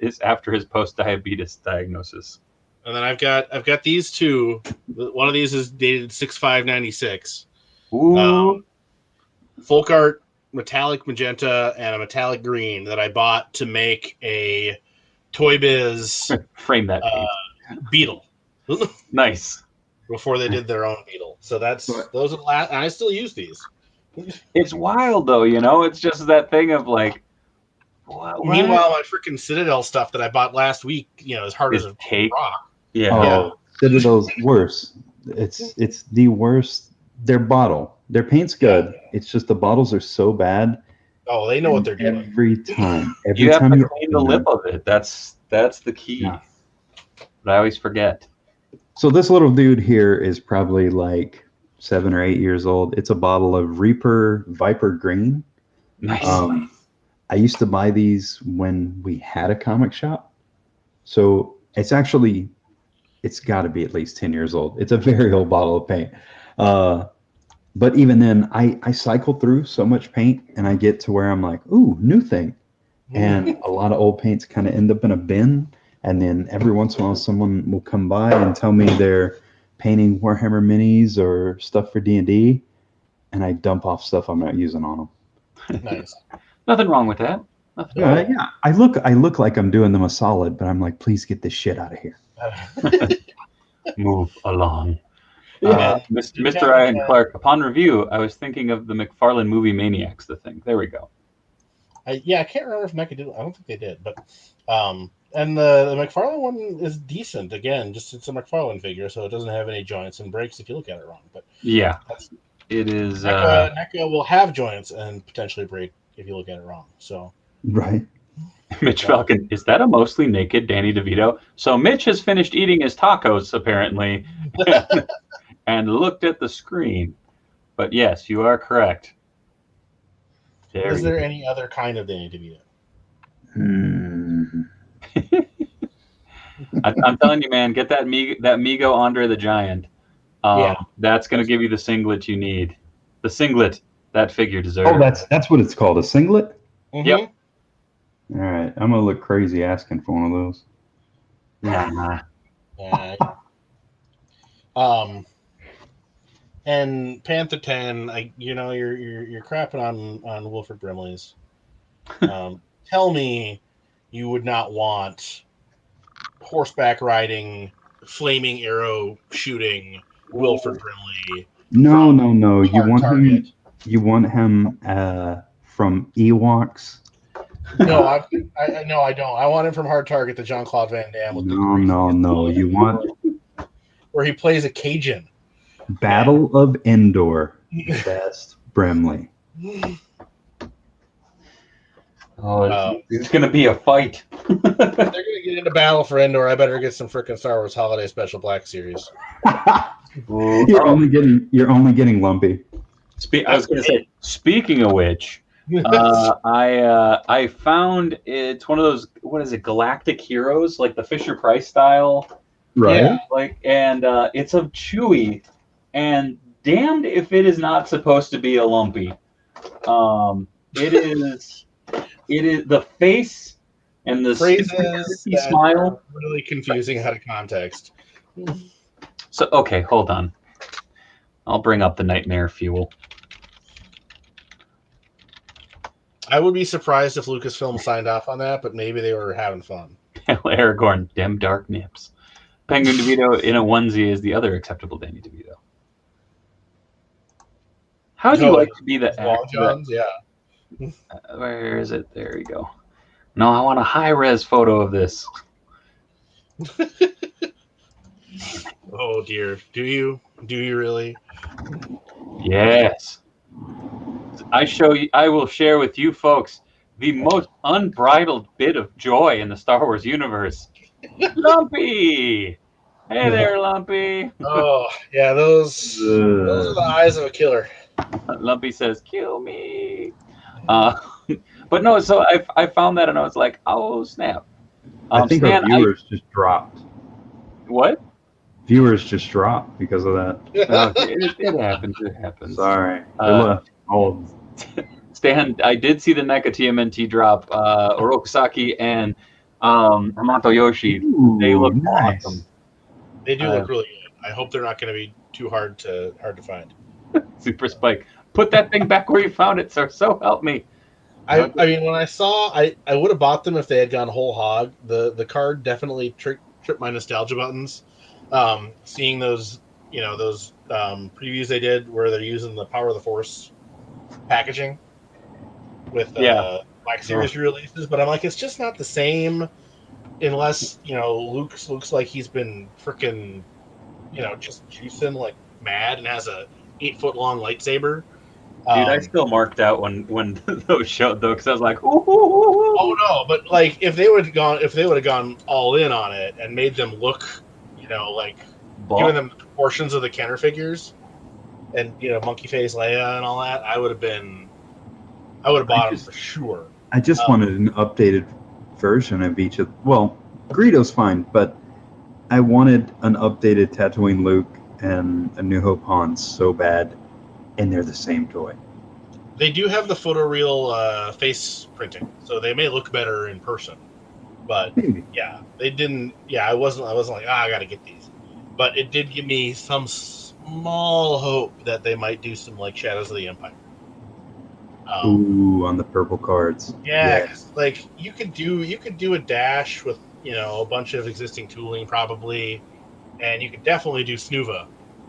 is after his post-diabetes diagnosis. And then I've got these two. One of these is dated 6/5/96. Ooh. Folk art metallic magenta and a metallic green that I bought to make a Toy Biz frame that beetle. Nice. Before they did their own beetle. So those are the last, and I still use these. It's wild though, it's just that thing of like. What? Meanwhile, my freaking Citadel stuff that I bought last week, as hard as a rock. Yeah. Oh, Citadel's worse. It's the worst. Their paint's good. It's just the bottles are so bad. Oh, they know what they're doing every time. You have to clean the lip of it. That's the key. Yeah. But I always forget. So this little dude here is probably like 7 or 8 years old. It's a bottle of Reaper Viper Green. Nice. I used to buy these when we had a comic shop. So it's got to be at least 10 years old. It's a very old bottle of paint. But even then, I cycle through so much paint and I get to where I'm like, ooh, new thing. And a lot of old paints kind of end up in a bin. And then every once in a while, someone will come by and tell me they're painting Warhammer minis or stuff for D&D. And I dump off stuff I'm not using on them. Nice. Nothing wrong with that. Yeah. I look like I'm doing them a solid, but I'm like, please get this shit out of here. Move along. Mr. Ryan Clark, upon review, I was thinking of the McFarlane movie Maniacs, the thing. There we go. I can't remember if NECA did. I don't think they did, but and the McFarlane one is decent. Again, just it's a McFarlane figure, so it doesn't have any joints and breaks if you look at it wrong. But yeah, it is. NECA will have joints and potentially break if you look at it wrong. So right. Mitch Falcon, is that a mostly naked Danny DeVito? So Mitch has finished eating his tacos apparently, and looked at the screen. But yes, you are correct. Is there any other kind of Danny DeVito? I'm telling you, man, get that Mego Andre the Giant. That's going to give you the singlet you need. The singlet that figure deserves. Oh, that's what it's called, a singlet? Mm-hmm. Yep. All right, I'm going to look crazy asking for one of those. Nah. And Panther 10, you're crapping on Wilford Brimley's. Tell me you would not want horseback riding, flaming arrow shooting Wilford Brimley. No. You Hard want Target. him. You want him from Ewoks. No, I don't. I want him from Hard Target, the Jean-Claude Van Damme with No. You want where he plays a Cajun. Battle of Endor. Best Brimley. Oh, it's going to be a fight. If they're gonna get into Battle for Endor, I better get some freaking Star Wars Holiday Special Black Series. You're only getting Lumpy. I was going to say, speaking of which, I found it's one of those, what is it, Galactic Heroes, like the Fisher Price style, Right. Yeah. and it's of Chewie, and damned if it is not supposed to be a Lumpy. It is the face and the Phrases that smile. are really confusing out of context. So okay, hold on. I'll bring up the Nightmare Fuel. I would be surprised if Lucasfilm signed off on that, but maybe they were having fun. Aragorn, dem dark nips. Penguin DeVito in a onesie is the other acceptable Danny DeVito. How do you like to be the Long actor? Johns, yeah. Where is it? There you go. No, I want a high-res photo of this. Oh dear. Do you? Do you really? Yes. I will share with you folks the most unbridled bit of joy in the Star Wars universe. Lumpy! Hey there, Lumpy. Oh, yeah, those are the eyes of a killer. Lumpy says, "Kill me." But no, so I found that and I was like, oh snap. I think Stan, our viewers just dropped. What? Viewers just dropped because of that. It happens. It happens. Sorry. They left. Oh, Stan, I did see the NECA TMNT drop. Orokusaki and Hamato Yoshi. They look nice. awesome. They do look really good. I hope they're not going to be too hard to find. Super Spike. Put that thing back where you found it, sir. So help me. I mean, when I saw, I would have bought them if they had gone whole hog. The card definitely tripped my nostalgia buttons. Seeing those, those previews they did where they're using the Power of the Force packaging with Black Series releases, but I'm like, it's just not the same unless Luke looks like he's been freaking just juicing like mad and has a 8-foot-long lightsaber. Dude, I still marked out when those showed though, because I was like, ooh. Oh no, but like if they would have gone all in on it and made them look, like giving them portions of the Kenner figures, and Monkey Face Leia and all that, I would have bought them for sure. I just wanted an updated version of each of. Well, Greedo's fine, but I wanted an updated Tatooine Luke and a New Hope Han so bad, and they're the same toy. They do have the photoreal face printing, so they may look better in person. But yeah, they didn't. Yeah, I wasn't like, I got to get these. But it did give me some small hope that they might do some like Shadows of the Empire. On the purple cards. Yeah, like you could do a dash with a bunch of existing tooling probably, and you could definitely do Snuva,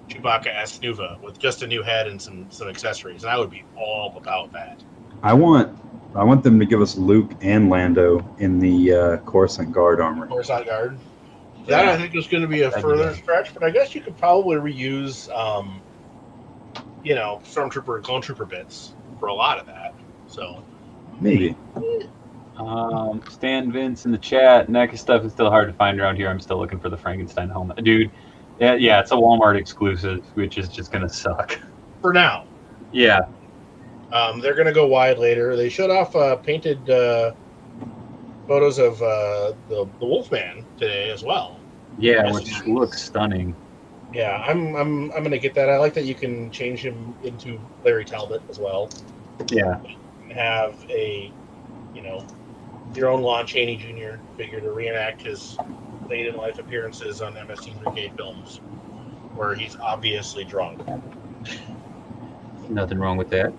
Chewbacca as Snuva with just a new head and some accessories, and I would be all about that. I want them to give us Luke and Lando in the Coruscant Guard armor. Coruscant Guard. That I think is going to be a further stretch, but I guess you could probably reuse, Stormtrooper and Clone Trooper bits for a lot of that. So maybe. Stan Vince in the chat. NECA stuff is still hard to find around here. I'm still looking for the Frankenstein helmet, dude. Yeah, it's a Walmart exclusive, which is just gonna suck for now. Yeah. They're gonna go wide later. They showed off painted photos of the Wolfman today as well. Yeah, which looks stunning. Yeah, I'm gonna get that. I like that you can change him into Larry Talbot as well. Yeah. And have a your own Lon Chaney Jr. figure to reenact his late in life appearances on MS-13 films, where he's obviously drunk. Nothing wrong with that.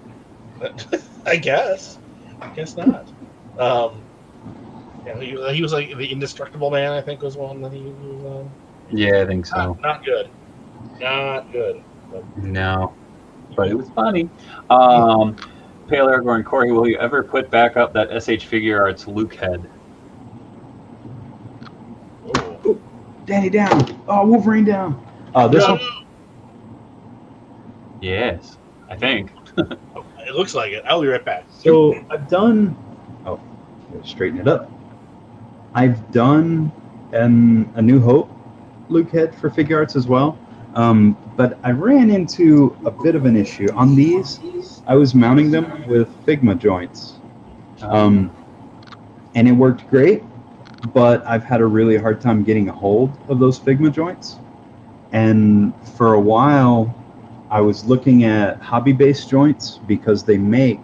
I guess not. He was like the Indestructible Man. I think was one that he was on. Yeah, I think so. Not good. Not good. No, but it was funny. Pale Aragorn, Corey, will you ever put back up that SH Figure Arts Luke head? Oh. Danny down. Oh, Wolverine down. This No, one. no. Yes, I think. It looks like it. I'll be right back. So I've done. Oh, gotta straighten it up. I've done a New Hope Luke head for Figure Arts as well. But I ran into a bit of an issue on these. I was mounting them with Figma joints, and it worked great. But I've had a really hard time getting a hold of those Figma joints. And for a while, I was looking at hobby-based joints because they make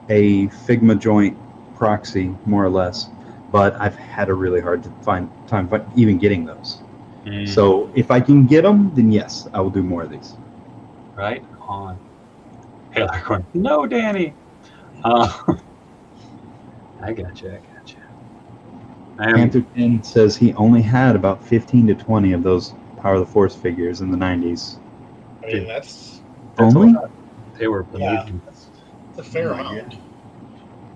a Figma joint proxy, more or less. But I've had a really hard time even getting those. So if I can get them, then yes, I will do more of these. Right on. Pale Aragorn. No, Danny. I gotcha. Panther 10 says he only had about 15 to 20 of those Power of the Force figures in the 90s. I mean, that's Only? They were yeah, amazing. that's a fair amount.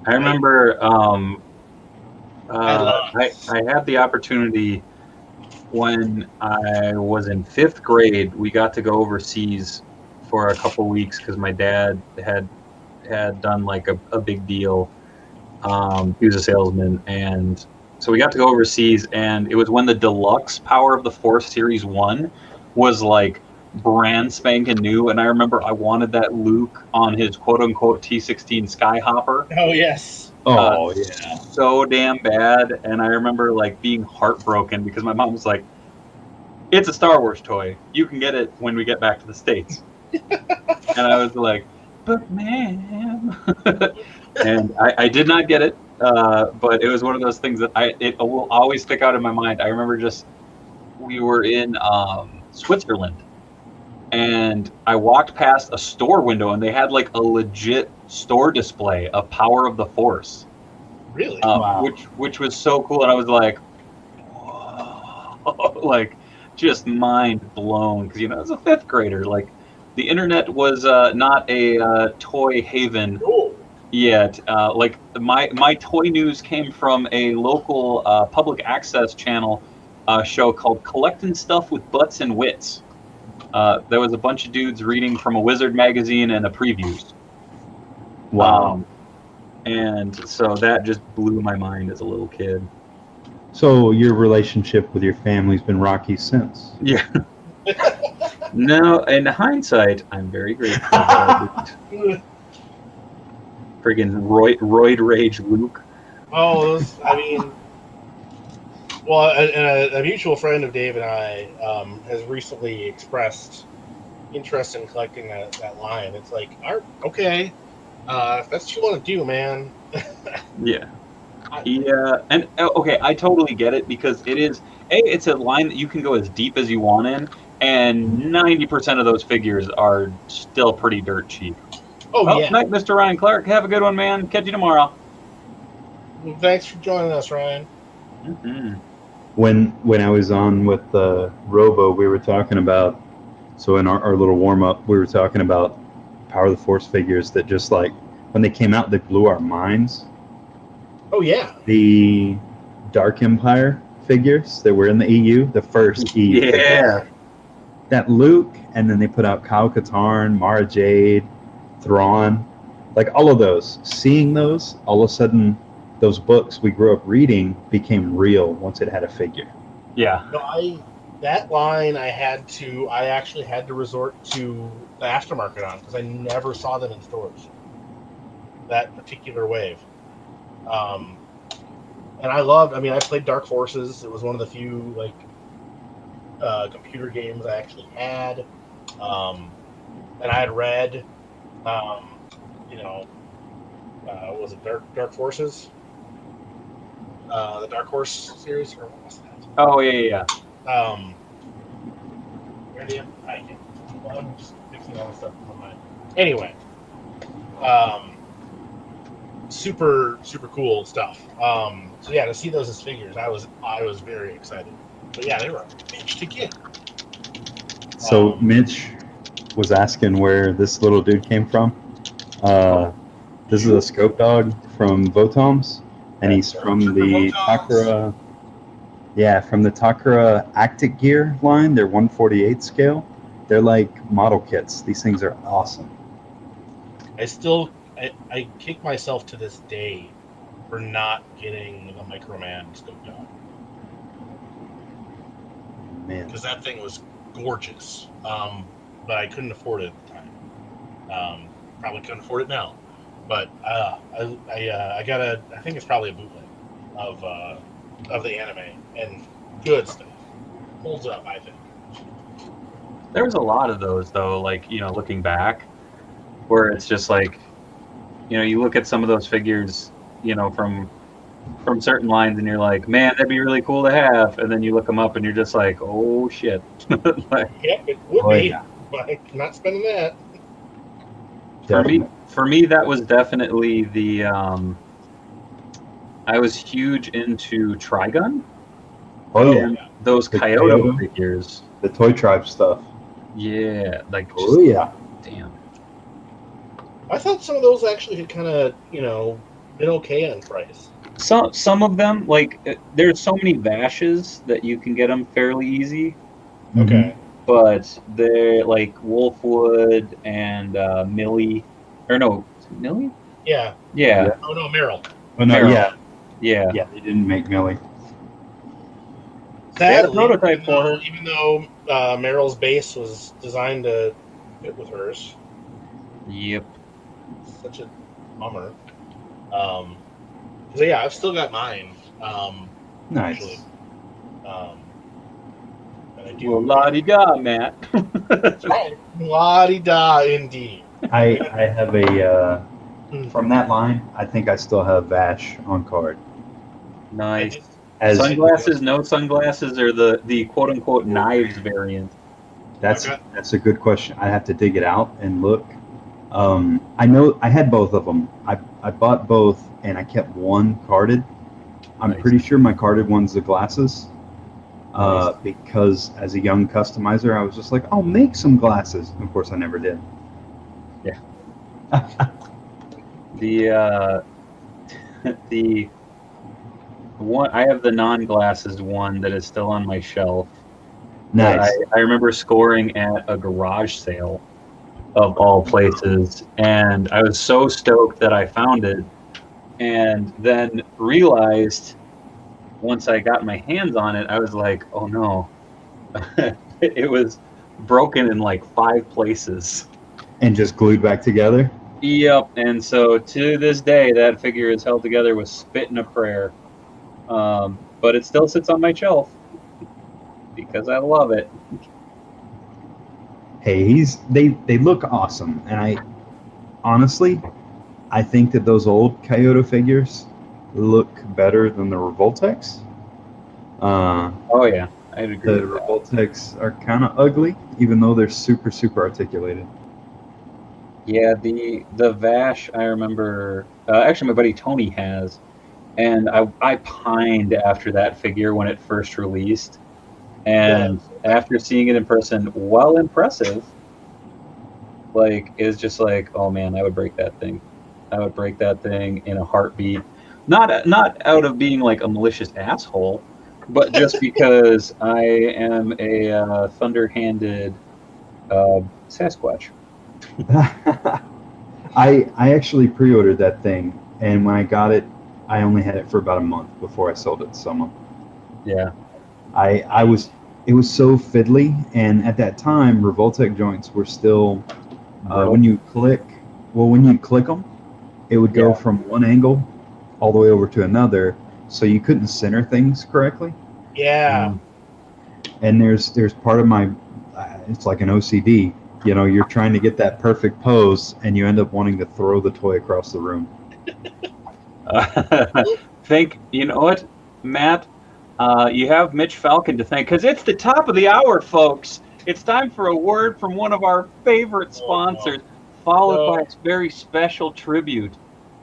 I remember I had the opportunity when I was in 5th grade. We got to go overseas for a couple weeks because my dad had done like a big deal. He was a salesman, and so we got to go overseas, and it was when the deluxe Power of the Force Series 1 was like brand spanking new, and I remember I wanted that Luke on his quote-unquote T-16 Skyhopper. Oh, yes. Oh, yeah. So damn bad, and I remember like being heartbroken because my mom was like, it's a Star Wars toy. You can get it when we get back to the States. And I was like, but ma'am. And I did not get it, but it was one of those things that it will always stick out in my mind. I remember we were in Switzerland, and I walked past a store window, and they had like a legit store display of Power of the Force. Really? Wow. Which was so cool, and I was like, whoa, like just mind blown, because as a 5th grader, like the internet was not a toy haven yet. Like my toy news came from a local public access channel show called Collectin' Stuff with Butts and Wits. There was a bunch of dudes reading from a Wizard magazine and a previews. Wow. And so that just blew my mind as a little kid. So your relationship with your family's been rocky since? Yeah. No, in hindsight, I'm very grateful. Friggin' roid rage Luke. Oh, I mean, well, a mutual friend of Dave and I has recently expressed interest in collecting that line. It's like, okay, if that's what you want to do, man. Yeah. Yeah, and okay, I totally get it, because it's a line that you can go as deep as you want in, and 90% of those figures are still pretty dirt cheap. Oh, yeah. Night, Mr. Ryan Clark. Have a good one, man. Catch you tomorrow. Thanks for joining us, Ryan. Mm-hmm. When I was on with Robo, we were talking about, so in our little warm-up, we were talking about Power of the Force figures that just like, when they came out, they blew our minds. Oh, yeah. The Dark Empire figures that were in the EU, the first EU. Yeah. That Luke, and then they put out Kyle Katarn, Mara Jade, Thrawn, like all of those. Seeing those, all of a sudden, those books we grew up reading became real once it had a figure. Yeah. No, that line I actually had to resort to the aftermarket on, because I never saw them in stores. That particular wave. And I played Dark Forces. It was one of the few computer games I actually had. And I had read, what was it, Dark Forces? The Dark Horse series, or what was that? Oh, yeah. Where do you? I'm just fixing all this stuff in my mind. Anyway, super cool stuff. So yeah, to see those as figures, I was very excited. But yeah, they were a bitch to get. So Mitch was asking where this little dude came from. This is a scope dog from Votoms, and he's from the Takara. Yeah, from the Takara Actic Gear line. They're 1/48 scale. They're like model kits. These things are awesome. I kick myself to this day for not getting the Microman scope dog. Man, because that thing was gorgeous. But I couldn't afford it at the time. Probably couldn't afford it now. But I got I think it's probably a bootleg of the anime, and good stuff. Holds up, I think. There was a lot of those though, like, looking back, where it's just like, you look at some of those figures, from certain lines, and you're like, man, that'd be really cool to have, and then you look them up, and you're just like, oh shit. Yep, it would be, yeah. But I'm not spending that. For me, that was definitely the. I was huge into Trigun. Oh yeah, those Kyoto figures, the Toy Tribe stuff. Yeah, like. Damn. I thought some of those actually had kind of, been okay on price. Some of them, like, there's so many Vashes that you can get them fairly easy. Okay. But they're like Wolfwood and Millie. Or no, Millie? Yeah. Yeah. Oh no, Meryl. Oh no, Meryl. Yeah, they didn't make Millie. Sadly, prototype for her. Even though Meryl's base was designed to fit with hers. Yep. Such a bummer. So yeah, I've still got mine. Nice. Actually. And I do. Well, la-di-da, Matt. That's right. La-di-da, indeed. I have a from that line. I think I still have Vash on card. Nice. Sunglasses, no sunglasses, or the quote unquote knives variant? That's a good question. I have to dig it out and look. I know I had both of them. I bought both and I kept one carded. I'm pretty sure my carded one's the glasses. Because as a young customizer, I was just like, I'll make some glasses. Of course, I never did. Yeah. The one I have the non-glasses one that is still on my shelf. Nice. I remember scoring at a garage sale of all places, and I was so stoked that I found it, and then realized once I got my hands on it, I was like, oh no. It was broken in like 5 places. And just glued back together? Yep, and so to this day, that figure is held together with spit and a prayer. But it still sits on my shelf because I love it. Hey, they look awesome, and I honestly think that those old Kyoto figures look better than the Revoltex. Oh yeah, I'd agree. The Revoltex are kind of ugly, even though they're super articulated. Yeah, the Vash I remember. Actually, my buddy Tony has, and I pined after that figure when it first released, and after seeing it in person, while impressive, like is just like, oh man, I would break that thing. I would break that thing in a heartbeat. Not out of being like a malicious asshole, but just because I am a thunder-handed Sasquatch. I actually pre-ordered that thing, and when I got it, I only had it for about a month before I sold it to someone. Yeah. It was so fiddly, and at that time, Revoltec joints were still when you click them, it would go from one angle all the way over to another, so you couldn't center things correctly. Yeah. And there's part of my, it's like an OCD. You're trying to get that perfect pose, and you end up wanting to throw the toy across the room. You know what, Matt? You have Mitch Falcon to thank, because it's the top of the hour, folks. It's time for a word from one of our favorite sponsors, followed by a very special tribute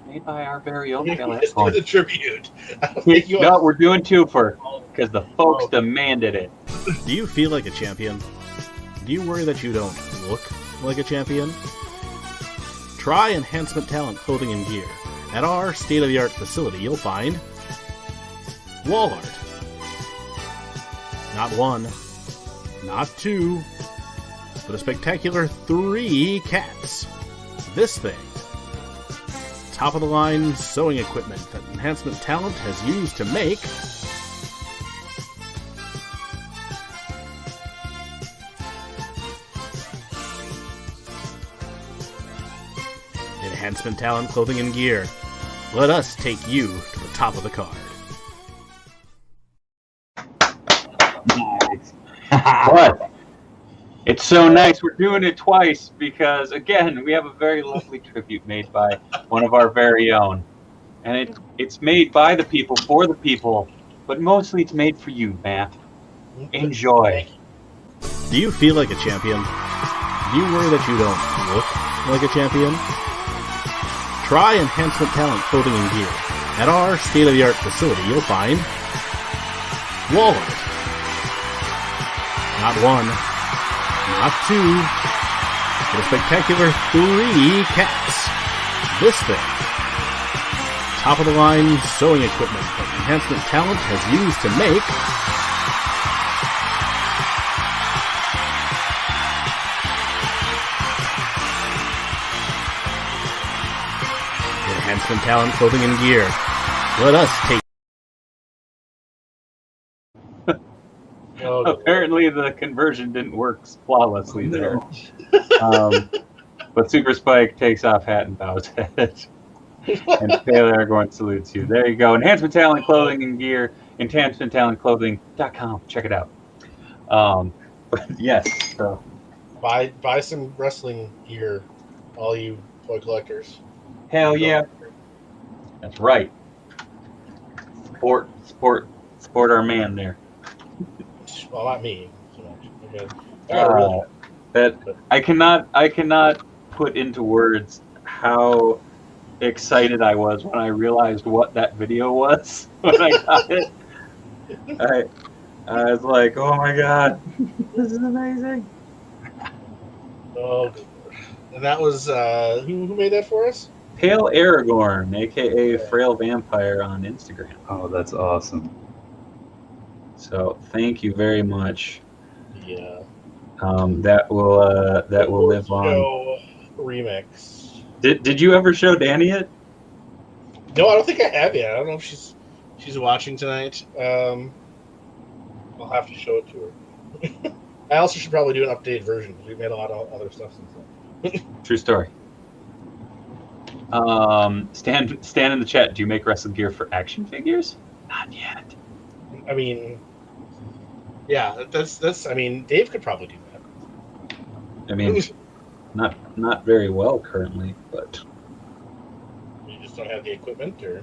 made by our very own Let's do the tribute. No, we're doing 2 for, because the folks demanded it. Do you feel like a champion? Do you worry that you don't look like a champion? Try Enhancement Talent Clothing and Gear. At our state-of-the-art facility, you'll find wall art. Not one, not two, but a spectacular 3 cats. This thing. Top-of-the-line sewing equipment that Enhancement Talent has used to make Enhancement Talent Clothing and Gear. Let us take you to the top of the card. Nice. What? It's so nice. We're doing it twice because, again, we have a very lovely tribute made by one of our very own. And it's made by the people, for the people, but mostly it's made for you, Matt. Enjoy. Do you feel like a champion? Do you worry that you don't look like a champion? Try Enhancement Talent Clothing and Gear. At our state-of-the-art facility, you'll find wall art. Not one, not two, but a spectacular 3 cats. This thing. Top-of-the-line sewing equipment that Enhancement Talent has used to make Enhancement Talent Clothing and Gear. Let us take... Apparently the conversion didn't work flawlessly there. But Super Spike takes off hat and bows head. And Pale Aragorn salutes you. There you go. Enhancement Talent Clothing and Gear. EnhancementTalentClothing.com. Check it out. But yes, so Buy some wrestling gear, all you toy collectors. hell yeah. That's right. Support our man there. Well, not me so much. Okay. That I cannot put into words how excited I was when I realized what that video was when I got it. I was like, oh my god, this is amazing. Oh, and that was who made that for us? Pale Aragorn, aka Frail Vampire on Instagram. Oh, that's awesome. So thank you very much. Yeah. That will live on. Remix. Did you ever show Danny it? No, I don't think I have yet. I don't know if she's watching tonight. I'll have to show it to her. I also should probably do an updated version because we've made a lot of other stuff since then. True story. Stan in the chat. Do you make wrestling gear for action figures? Not yet. I mean, yeah, that's. I mean, Dave could probably do that. I mean, not very well currently, but You just don't have the equipment, or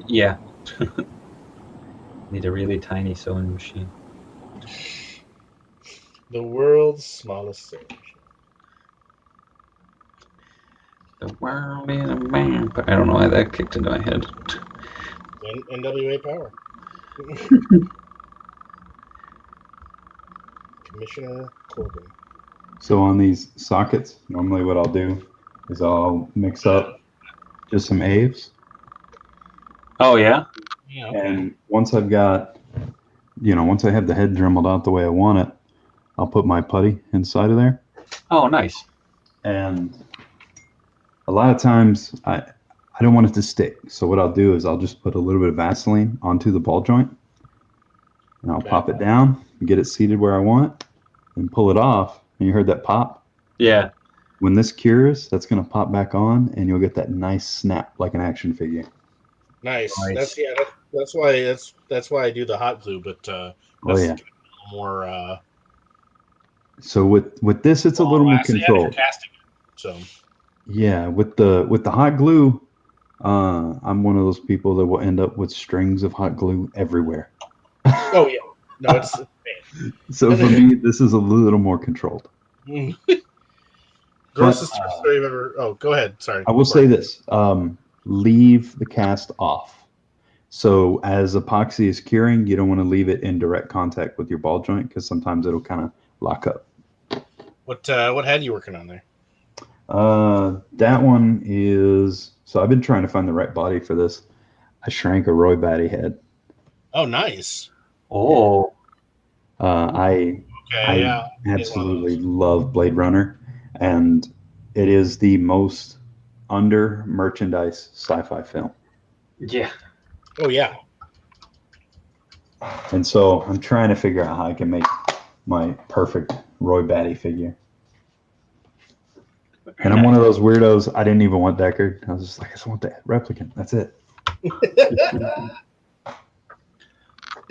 yeah. Need a really tiny sewing machine. the world's smallest sewing machine. The world is a vampire. I don't know why that kicked into my head. NWA Power. Commissioner Corbin. So on these sockets, normally what I'll do is I'll mix up just some Aves. Oh yeah. Yeah. Okay. And once I've got, once I have the head dremelled out the way I want it, I'll put my putty inside of there. Oh, nice. And a lot of times I don't want it to stick. So what I'll do is I'll just put a little bit of Vaseline onto the ball joint. And I'll pop it down and get it seated where I want it and pull it off. And you heard that pop? Yeah. When this cures, that's going to pop back on and you'll get that nice snap like an action figure. Nice. Nice. That's why I do the hot glue, but that's more. So with this, it's a little more controlled. So yeah, with the hot glue, I'm one of those people that will end up with strings of hot glue everywhere. Oh yeah, no, it's. So for me, this is a little more controlled. Grossest story you've ever. Oh, go ahead. Sorry. I will say this: leave the cast off. So as epoxy is curing, you don't want to leave it in direct contact with your ball joint because sometimes it'll kind of lock up. What head are you working on there? That one is. So I've been trying to find the right body for this. I shrank a Roy Batty head. Oh, nice. Oh, I Okay, yeah. absolutely love Blade Runner, and it is the most under merchandise sci-fi film. yeah. Oh, yeah. And so I'm trying to figure out how I can make my perfect Roy Batty figure. And I'm one of those weirdos. I didn't even want Deckard. I was just like, I just want that replicant. That's it.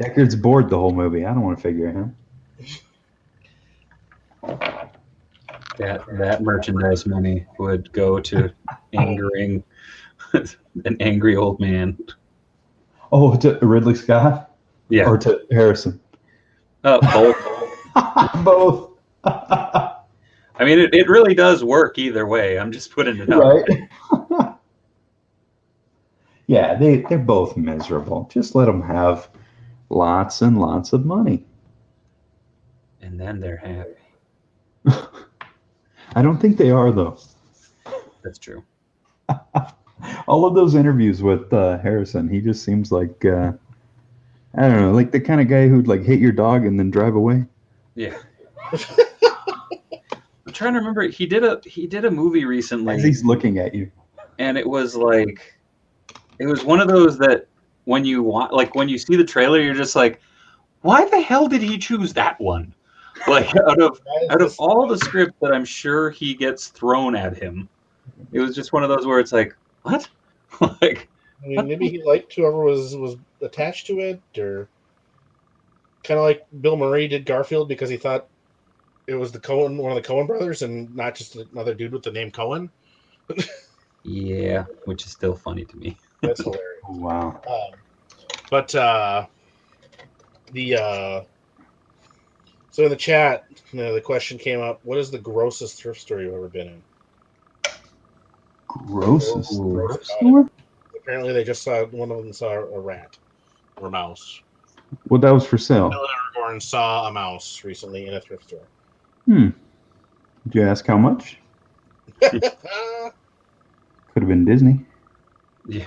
Deckard's bored the whole movie. I don't want to figure him. That merchandise money would go to angering an angry old man. Oh, to Ridley Scott? Yeah. Or to Harrison? Both. Both. I mean, it really does work either way. I'm just putting it out. Right? Yeah, they're both miserable. Just let them have lots and lots of money. And then they're happy. I don't think they are, though. That's true. All of those interviews with Harrison, he just seems like, I don't know, like the kind of guy who'd like hit your dog and then drive away. Yeah. I'm trying to remember. He did a movie recently. As he's looking at you. And it was like, it was one of those that when you want, like when you see the trailer, you're just like, why the hell did he choose that one? Like out of all the scripts that I'm sure he gets thrown at him, it was just one of those where it's like, what? Like, I mean, maybe he liked whoever was attached to it, or kind of like Bill Murray did Garfield because he thought it was one of the Coen brothers, and not just another dude with the name Coen. yeah, which is still funny to me. That's hilarious. Oh, wow. But so in the chat, the question came up: what is the grossest thrift store you've ever been in? Grossest thrift store? Apparently, they just saw one of them saw a rat or a mouse. Well, that was for sale. Aragorn saw a mouse recently in a thrift store. Did you ask how much? Could have been Disney. Yeah.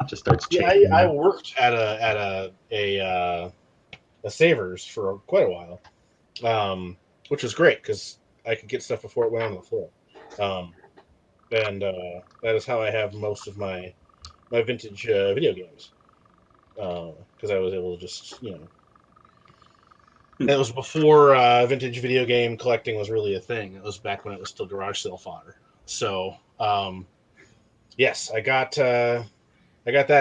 Just starts. Yeah, I worked at a Savers for quite a while, which was great because I could get stuff before it went on the floor, and that is how I have most of my vintage video games, because I was able to just It was before vintage video game collecting was really a thing. It was back when it was still garage sale fodder. So yes, I got that,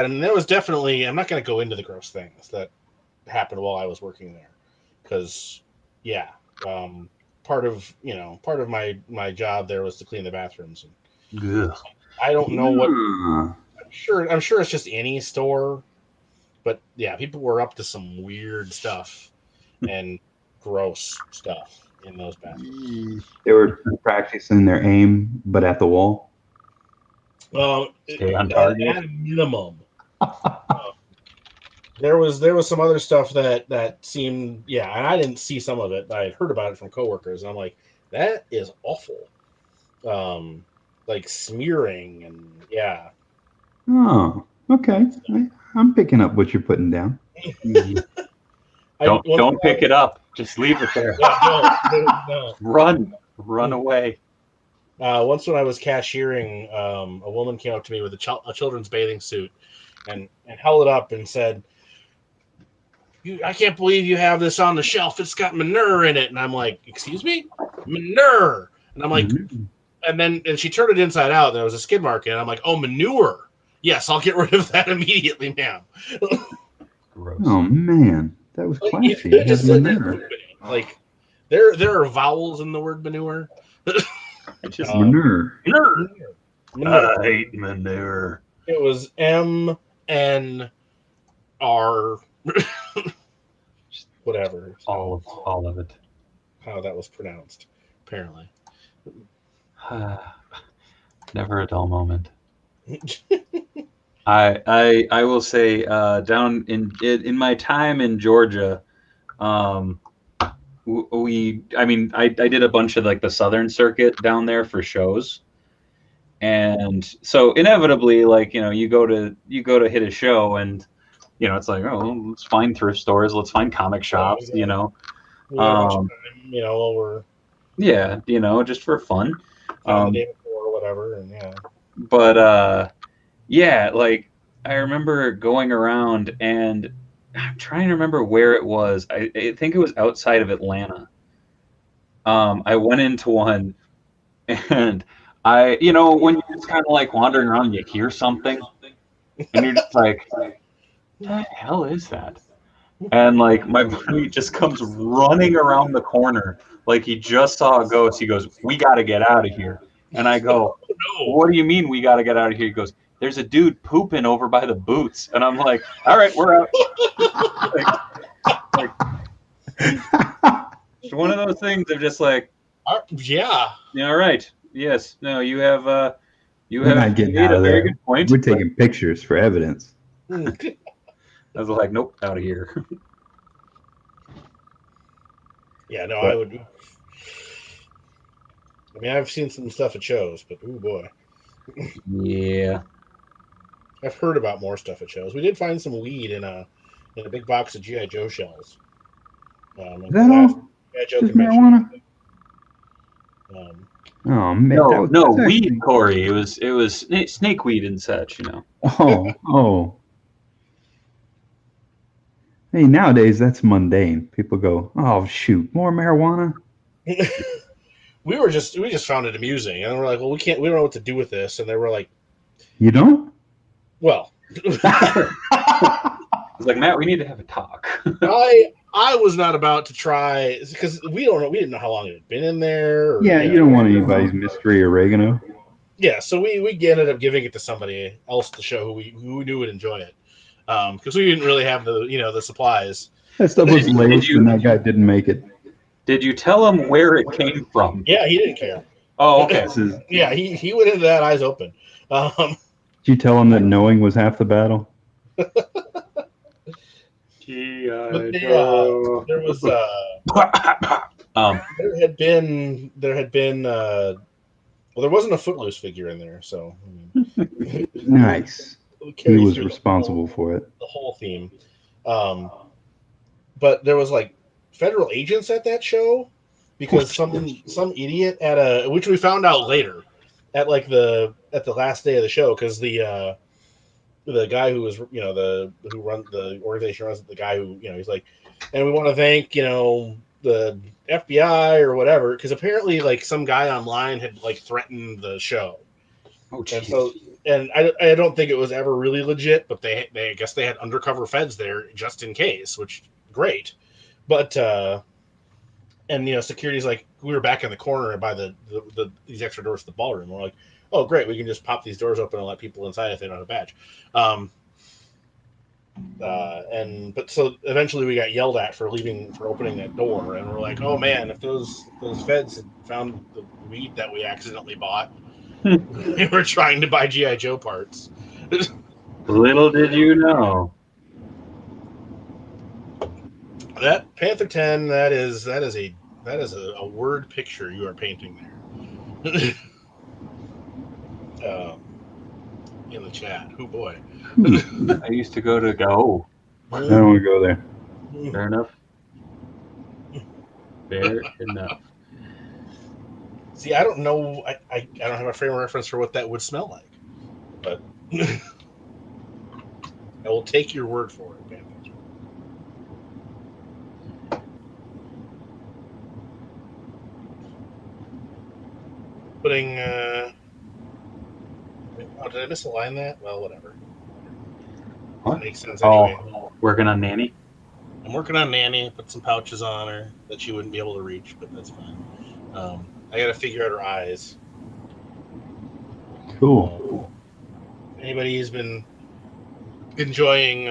and there was definitely. I'm not going to go into the gross things that happened while I was working there, because part of my job there was to clean the bathrooms. And I don't know what. I'm sure it's just any store, but yeah, people were up to some weird stuff and gross stuff in those bathrooms. They were practicing their aim, but at the wall. Stay on target. At a minimum. There was some other stuff that seemed, and I didn't see some of it, but I had heard about it from coworkers, and I'm like, that is awful. Like smearing and Oh, okay. I'm picking up what you're putting down. Don't pick it up. Just leave it there. No. Run away. Once when I was cashiering, a woman came up to me with a children's bathing suit and held it up and said, I can't believe you have this on the shelf. It's got manure in it. And I'm like, excuse me? Manure. And I'm like, and she turned it inside out. And there was a skid mark in it. I'm like, oh, manure. Yes, I'll get rid of that immediately, ma'am. Gross. Oh, man. That was classy. Like, there are vowels in the word manure. Just manure. I hate manure. It was MNR. Whatever. All of it. How that was pronounced, apparently. Never a dull moment. I will say, down in my time in Georgia, I did a bunch of like the Southern circuit down there for shows. And so inevitably, like, you go to hit a show and, it's like, oh, let's find thrift stores, let's find comic shops, We had a bunch of Um, time, while we're yeah, just for fun. on the day before or whatever, and yeah. But yeah, like I remember going around and I'm trying to remember where it was. I think it was outside of Atlanta. I went into one and when you're just kind of like wandering around and you hear something and you're just like, what the hell is that? And like my buddy just comes running around the corner like he just saw a ghost. He goes, "We got to get out of here." And I go, No. "What do you mean we got to get out of here?" He goes, "There's a dude pooping over by the boots." And I'm like, "All right, we're out." It's one of those things of just like, yeah. All right, yes, no, you have We're not getting out of very there. good point. We're taking pictures for evidence. I was like, nope, out of here. Yeah, no, I would. I mean, I've seen some stuff at shows, but oh boy. Yeah. I've heard about more stuff at shows. We did find some weed in a big box of GI Joe shells. Is that all? GI Joe Just convention. marijuana? Oh man, no, weed, Corey. It was snake weed and such, Oh. Hey, nowadays that's mundane. People go, "Oh shoot, more marijuana." we just found it amusing, and we're like, well, we don't know what to do with this, and they were like, you don't? Well, I was like, Matt, we need to have a talk. I was not about to try because we didn't know how long it had been in there. Or, you don't want anybody's mystery oregano. Yeah, so we ended up giving it to somebody else to show who knew would enjoy it, because we didn't really have the supplies. That stuff was laced, and that guy didn't make it. Did you tell him where it came from? Yeah, he didn't care. Oh, okay. Yeah, he went into that eyes open. Did you tell him that knowing was half the battle? There was there had been well, there wasn't a Footloose figure in there, so nice. He was responsible for it. The whole theme, but there was like federal agents at that show because some idiot which we found out later at the last day of the show, because the guy who was who runs the organization, runs the guy who he's like, and we want to thank the FBI or whatever, because apparently like some guy online had like threatened the show. Oh, and so I don't think it was ever really legit, but they I guess they had undercover feds there just in case, which great. But and security's like, we were back in the corner by these extra doors to the ballroom. We're like, oh great, we can just pop these doors open and let people inside if they don't have a badge. But so eventually we got yelled at for opening that door, and we're like, oh man, if those feds had found the weed that we accidentally bought, we were trying to buy GI Joe parts. Little did you know. That Panther 10, that is a word picture you are painting there. In the chat. Oh boy. I used to go to go. I don't want to go there. Fair enough. Fair enough. See, I don't know. I don't have a frame of reference for what that would smell like, but I will take your word for it, man. Putting. Oh, did I misalign that? Well, whatever. What? That makes sense anyway. Working on Nanny? I'm working on Nanny. Put some pouches on her that she wouldn't be able to reach, but that's fine. I got to figure out her eyes. Cool. Anybody who's been enjoying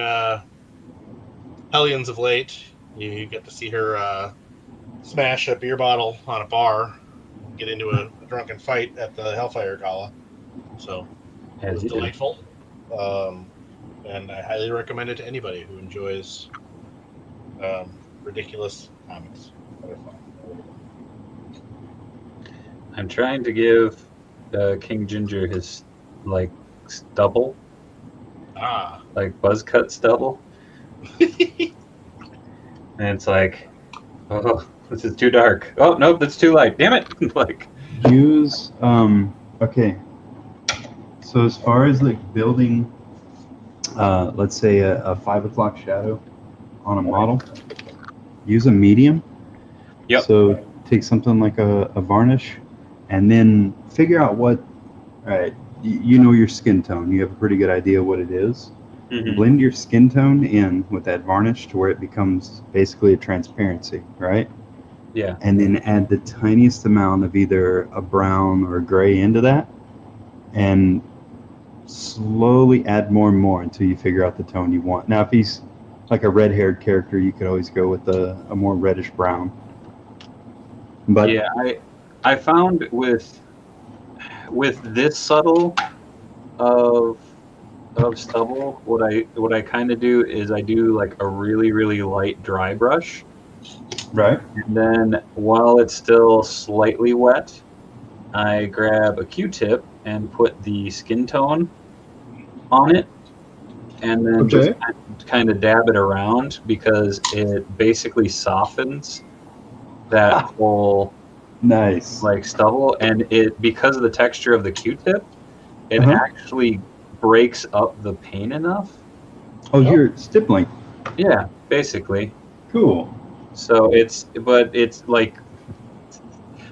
Hellions of late, you get to see her smash a beer bottle on a bar, get into a drunken fight at the Hellfire Gala. So it was delightful. And I highly recommend it to anybody who enjoys ridiculous comics that are fun. I'm trying to give King Ginger his like stubble, like buzz cut stubble, and it's like, oh, this is too dark. Oh nope, that's too light. Damn it! Like use okay. So as far as like building, let's say a 5 o'clock shadow on a model, use a medium. Yep. So take something like a varnish, and then figure out what. All right, you know your skin tone. You have a pretty good idea what it is. Mhm. Blend your skin tone in with that varnish to where it becomes basically a transparency, right? Yeah. And then add the tiniest amount of either a brown or a gray into that, and slowly add more and more until you figure out the tone you want. Now, if he's like a red-haired character, you could always go with a more reddish brown. But yeah, I found with this subtle of stubble, what I kind of do is I do like a really light dry brush, right, and then while it's still slightly wet, I grab a Q-tip and put the skin tone on it, and then just kind of dab it around because it basically softens that whole nice. like stubble, and it because of the texture of the Q-tip, it actually breaks up the paint enough. Oh, you're stippling. Yeah, basically. Cool. So it's like,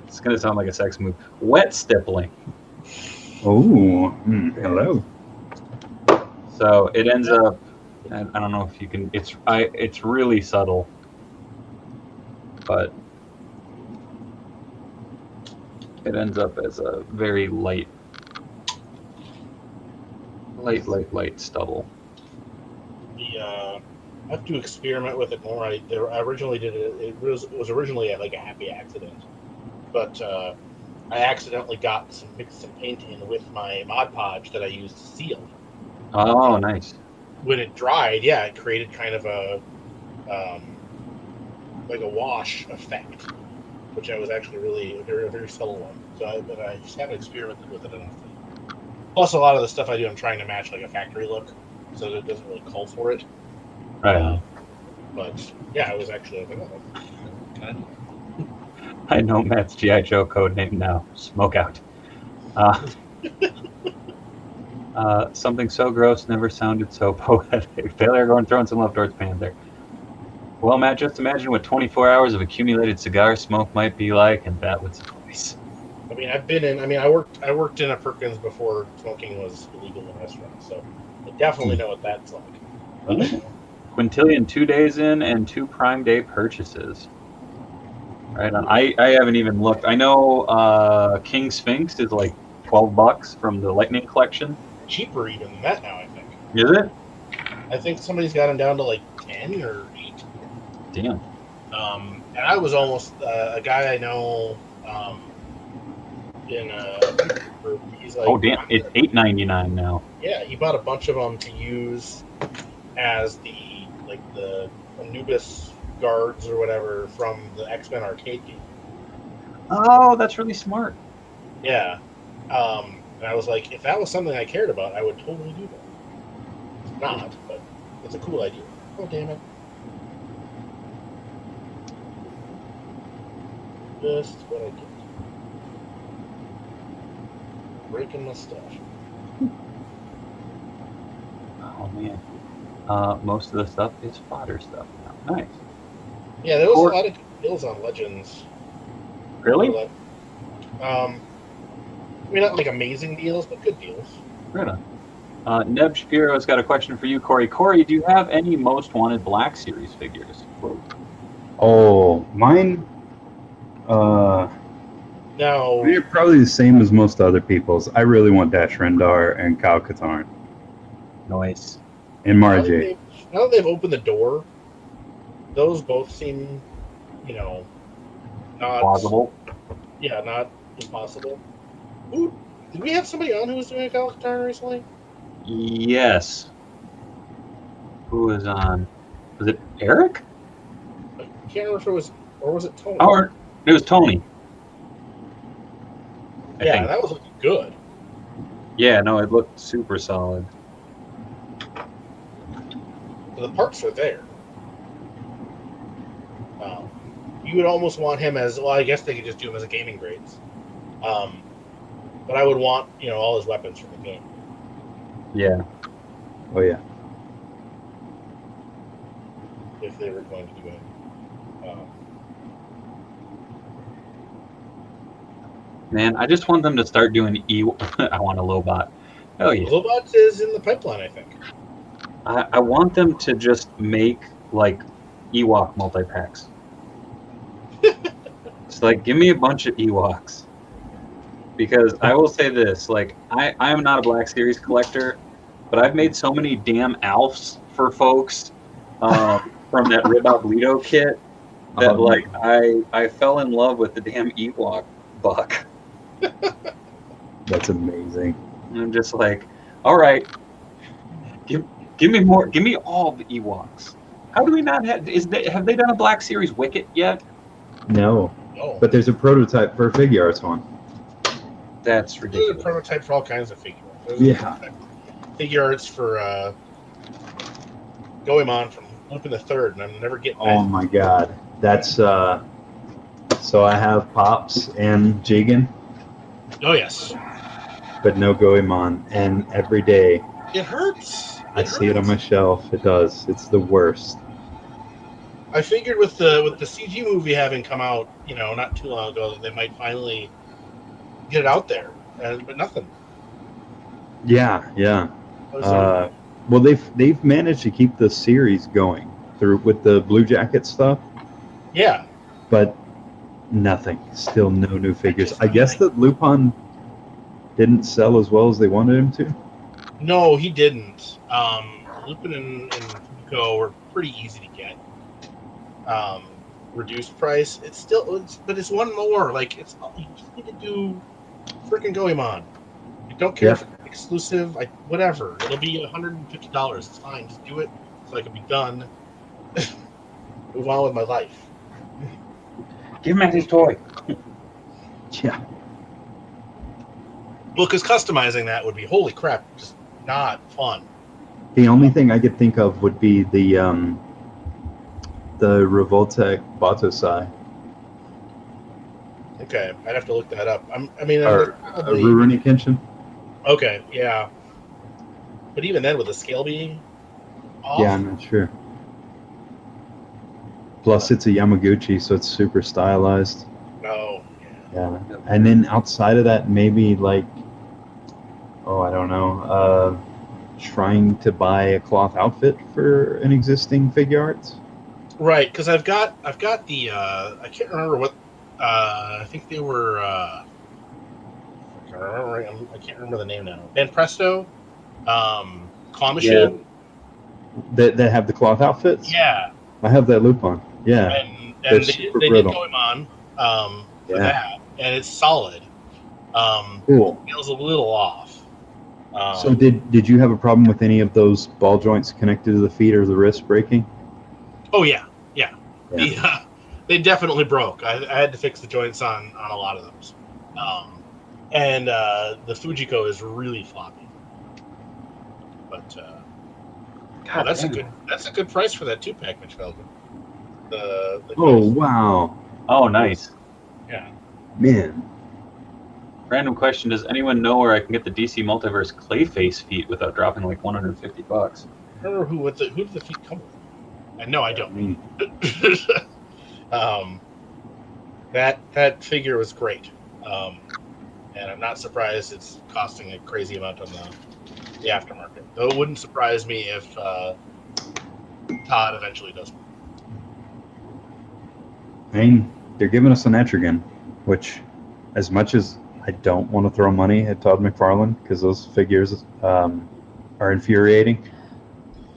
it's gonna sound like a sex move. Wet stippling. Oh, hello. So it ends up, I don't know if you can. It's really subtle, but it ends up as a very light stubble. I have to experiment with it more. I originally did it. It was originally like a happy accident, but I accidentally mixed some paint in with my Mod Podge that I used to seal. Oh, nice. When it dried, yeah, it created kind of a like a wash effect, which I was actually really a very subtle one. So I just haven't experimented with it enough. Plus, a lot of the stuff I do, I'm trying to match like a factory look, so that it doesn't really call for it. Right. But yeah, I was actually like, oh. I know Matt's G.I. Joe code name now. Smoke out. Something so gross never sounded so poetic. Failure going throwing some love towards Panther. Well, Matt, just imagine what 24 hours of accumulated cigar smoke might be like, and that would suffice. I mean, I worked in a Perkins before smoking was illegal in restaurants, so I definitely know what that's like. Quintillion 2 days in and 2 Prime Day purchases. Right on. I haven't even looked. I know King Sphinx is like $12 from the Lightning Collection. Cheaper even than that now, I think. Is it? I think somebody's got them down to like 10 or 8. Damn. And I was almost a guy I know in he's like, oh damn! It's $8.99 now. Yeah, he bought a bunch of them to use as the Anubis guards or whatever from the X-Men arcade game. Oh, that's really smart. Yeah. And I was like, if that was something I cared about, I would totally do that. It's not, but it's a cool idea. Oh, damn it. Just what I did. Breaking my stuff. Oh, man. Most of the stuff is fodder stuff now. Nice. Yeah, there was a lot of deals on Legends. Really? I mean, not like amazing deals, but good deals. Right on. Neb Shapiro's got a question for you, Corey. Corey, do you have any Most Wanted Black Series figures? Oh, mine. No. They're probably the same as most other people's. I really want Dash Rendar and Kyle Katarn. Nice. And Mara Jade. Now that they've opened the door, those both seem, not plausible. Yeah, not impossible. Ooh, did we have somebody on who was doing a Kyle Katarn recently? Yes. Who was on? Was it Eric? can't remember if it was, or was it Tony? Or it was Tony. I Yeah, think. that was looking good. Yeah, no, it looked super solid. The parts are there. You would almost want him as, well, I guess they could just do him as a gaming grades. But I would want, all his weapons from the game. Yeah. Oh yeah. If they were going to do it. Man, I just want them to start doing I want a Lobot. Hell yeah. Lobot is in the pipeline, I think. I want them to just make, like, Ewok multi-packs. It's like, give me a bunch of Ewoks. Because I will say this, like, I am not a Black Series collector, but I've made so many damn Alfs for folks from that Ribot Bleedo kit that, like, I fell in love with the damn Ewok buck. That's amazing. And I'm just like, all right, give me more, give me all the Ewoks. How do we not have? Have they done a Black Series Wicket yet? No, No. but there's a prototype for a figure arts one. That's There's a ridiculous. prototype for all kinds of figure arts. There's Yeah. figure arts for Goemon from Lupin the Third, and I'm never getting Oh that. my god, that's so I have Pops and Jigen, Oh, yes. but no Goemon, and every day It hurts. I see it on my shelf. It does. It's the worst. I figured with the CG movie having come out, not too long ago, that they might finally get it out there, but nothing. Yeah, yeah. Those are- Well, they've managed to keep the series going through with the Blue Jacket stuff, yeah. but nothing. Still no new figures. I guess that Lupin didn't sell as well as they wanted him to. No, he didn't. Lupin and Fumiko were pretty easy to get. Reduced price. But it's one more. Like, you just need to do freaking Goemon. I don't care if it's exclusive. Whatever. It'll be $150. It's fine. Just do it so I can be done. Move on with my life. Give him his toy. Yeah. Well, because customizing that would be, holy crap, just not fun. The only thing I could think of would be the Revoltech Batosai. Okay, I'd have to look that up. Or Probably, Rurouni Kenshin. okay, yeah. But even then, with the scale being off, Yeah, I'm not sure. Plus, it's a Yamaguchi, so it's super stylized. no. Yeah. And then outside of that, maybe like, I don't know, trying to buy a cloth outfit for an existing figure arts. Right, because I've got the I can't remember what I think they were. I can't remember the name now. Van Presto, Claw Machine. That have the cloth outfits. Yeah, I have that Lupin. Yeah. and They're they super did brittle. Goemon for Yeah. that, and it's solid. Cool. Feels a little off. So did you have a problem with any of those ball joints connected to the feet or the wrist breaking? Oh yeah. They definitely broke. I had to fix the joints on a lot of those. And the Fujiko is really floppy. But God, that's dang. a good price for that 2-pack, Mitch Feldman. The Oh wow, Oh, nice. yeah. man! Random question: does anyone know where I can get the DC Multiverse Clayface feet without dropping like $150? I remember who did the feet come with? And no, I don't. Mm. That figure was great, and I'm not surprised it's costing a crazy amount on the aftermarket. Though it wouldn't surprise me if Todd eventually does. I mean, they're giving us an Etrigan, which, as much as I don't want to throw money at Todd McFarlane because those figures are infuriating,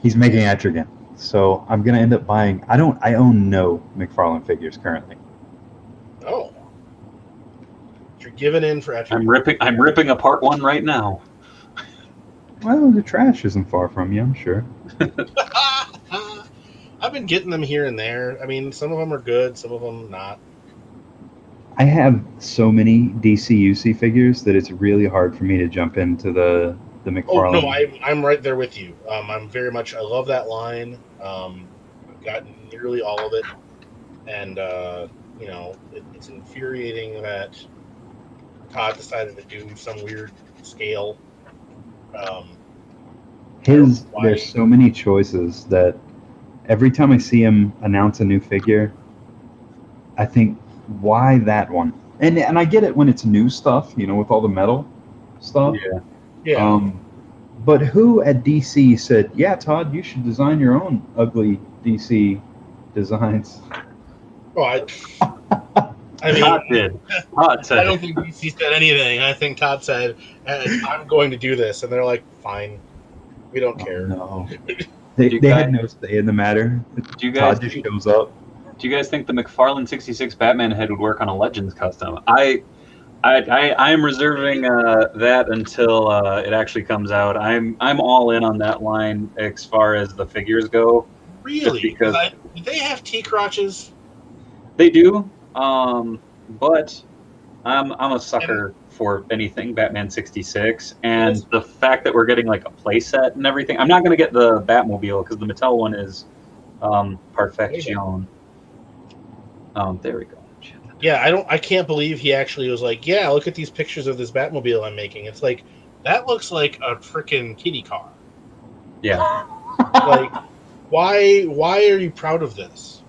he's making Etrigan. So I'm gonna end up buying. I own no McFarlane figures currently. Oh, you're giving in for I'm ripping apart one right now. Well, the trash isn't far from you, I'm sure. I've been getting them here and there. I mean, some of them are good, some of them not. I have so many DCUC figures that it's really hard for me to jump into the McFarlane. Oh no, I'm right there with you. I'm very much. I love that line. I've gotten nearly all of it, and it's infuriating that Todd decided to do some weird scale. There's so many choices that every time I see him announce a new figure, I think, why that one? And I get it when it's new stuff, with all the metal stuff. Yeah. But who at DC said, yeah, Todd, you should design your own ugly DC designs? Oh, I mean, Todd did. Todd said. I don't think DC said anything. I think Todd said, "I'm going to do this," and they're like, "Fine, we don't care." No, they had no say in the matter. Todd just shows up. Do you guys think the McFarlane 66 Batman head would work on a Legends custom? I am reserving that until it actually comes out. I'm all in on that line as far as the figures go. Really? Because do they have T-crotches? They do, but I'm a sucker for anything Batman 66, and the fact that we're getting like a playset and everything. I'm not going to get the Batmobile because the Mattel one is perfection. There we go. Yeah, I can't believe he actually was like, yeah, look at these pictures of this Batmobile I'm making. It's like, that looks like a freaking kiddie car. Yeah. Like, why are you proud of this?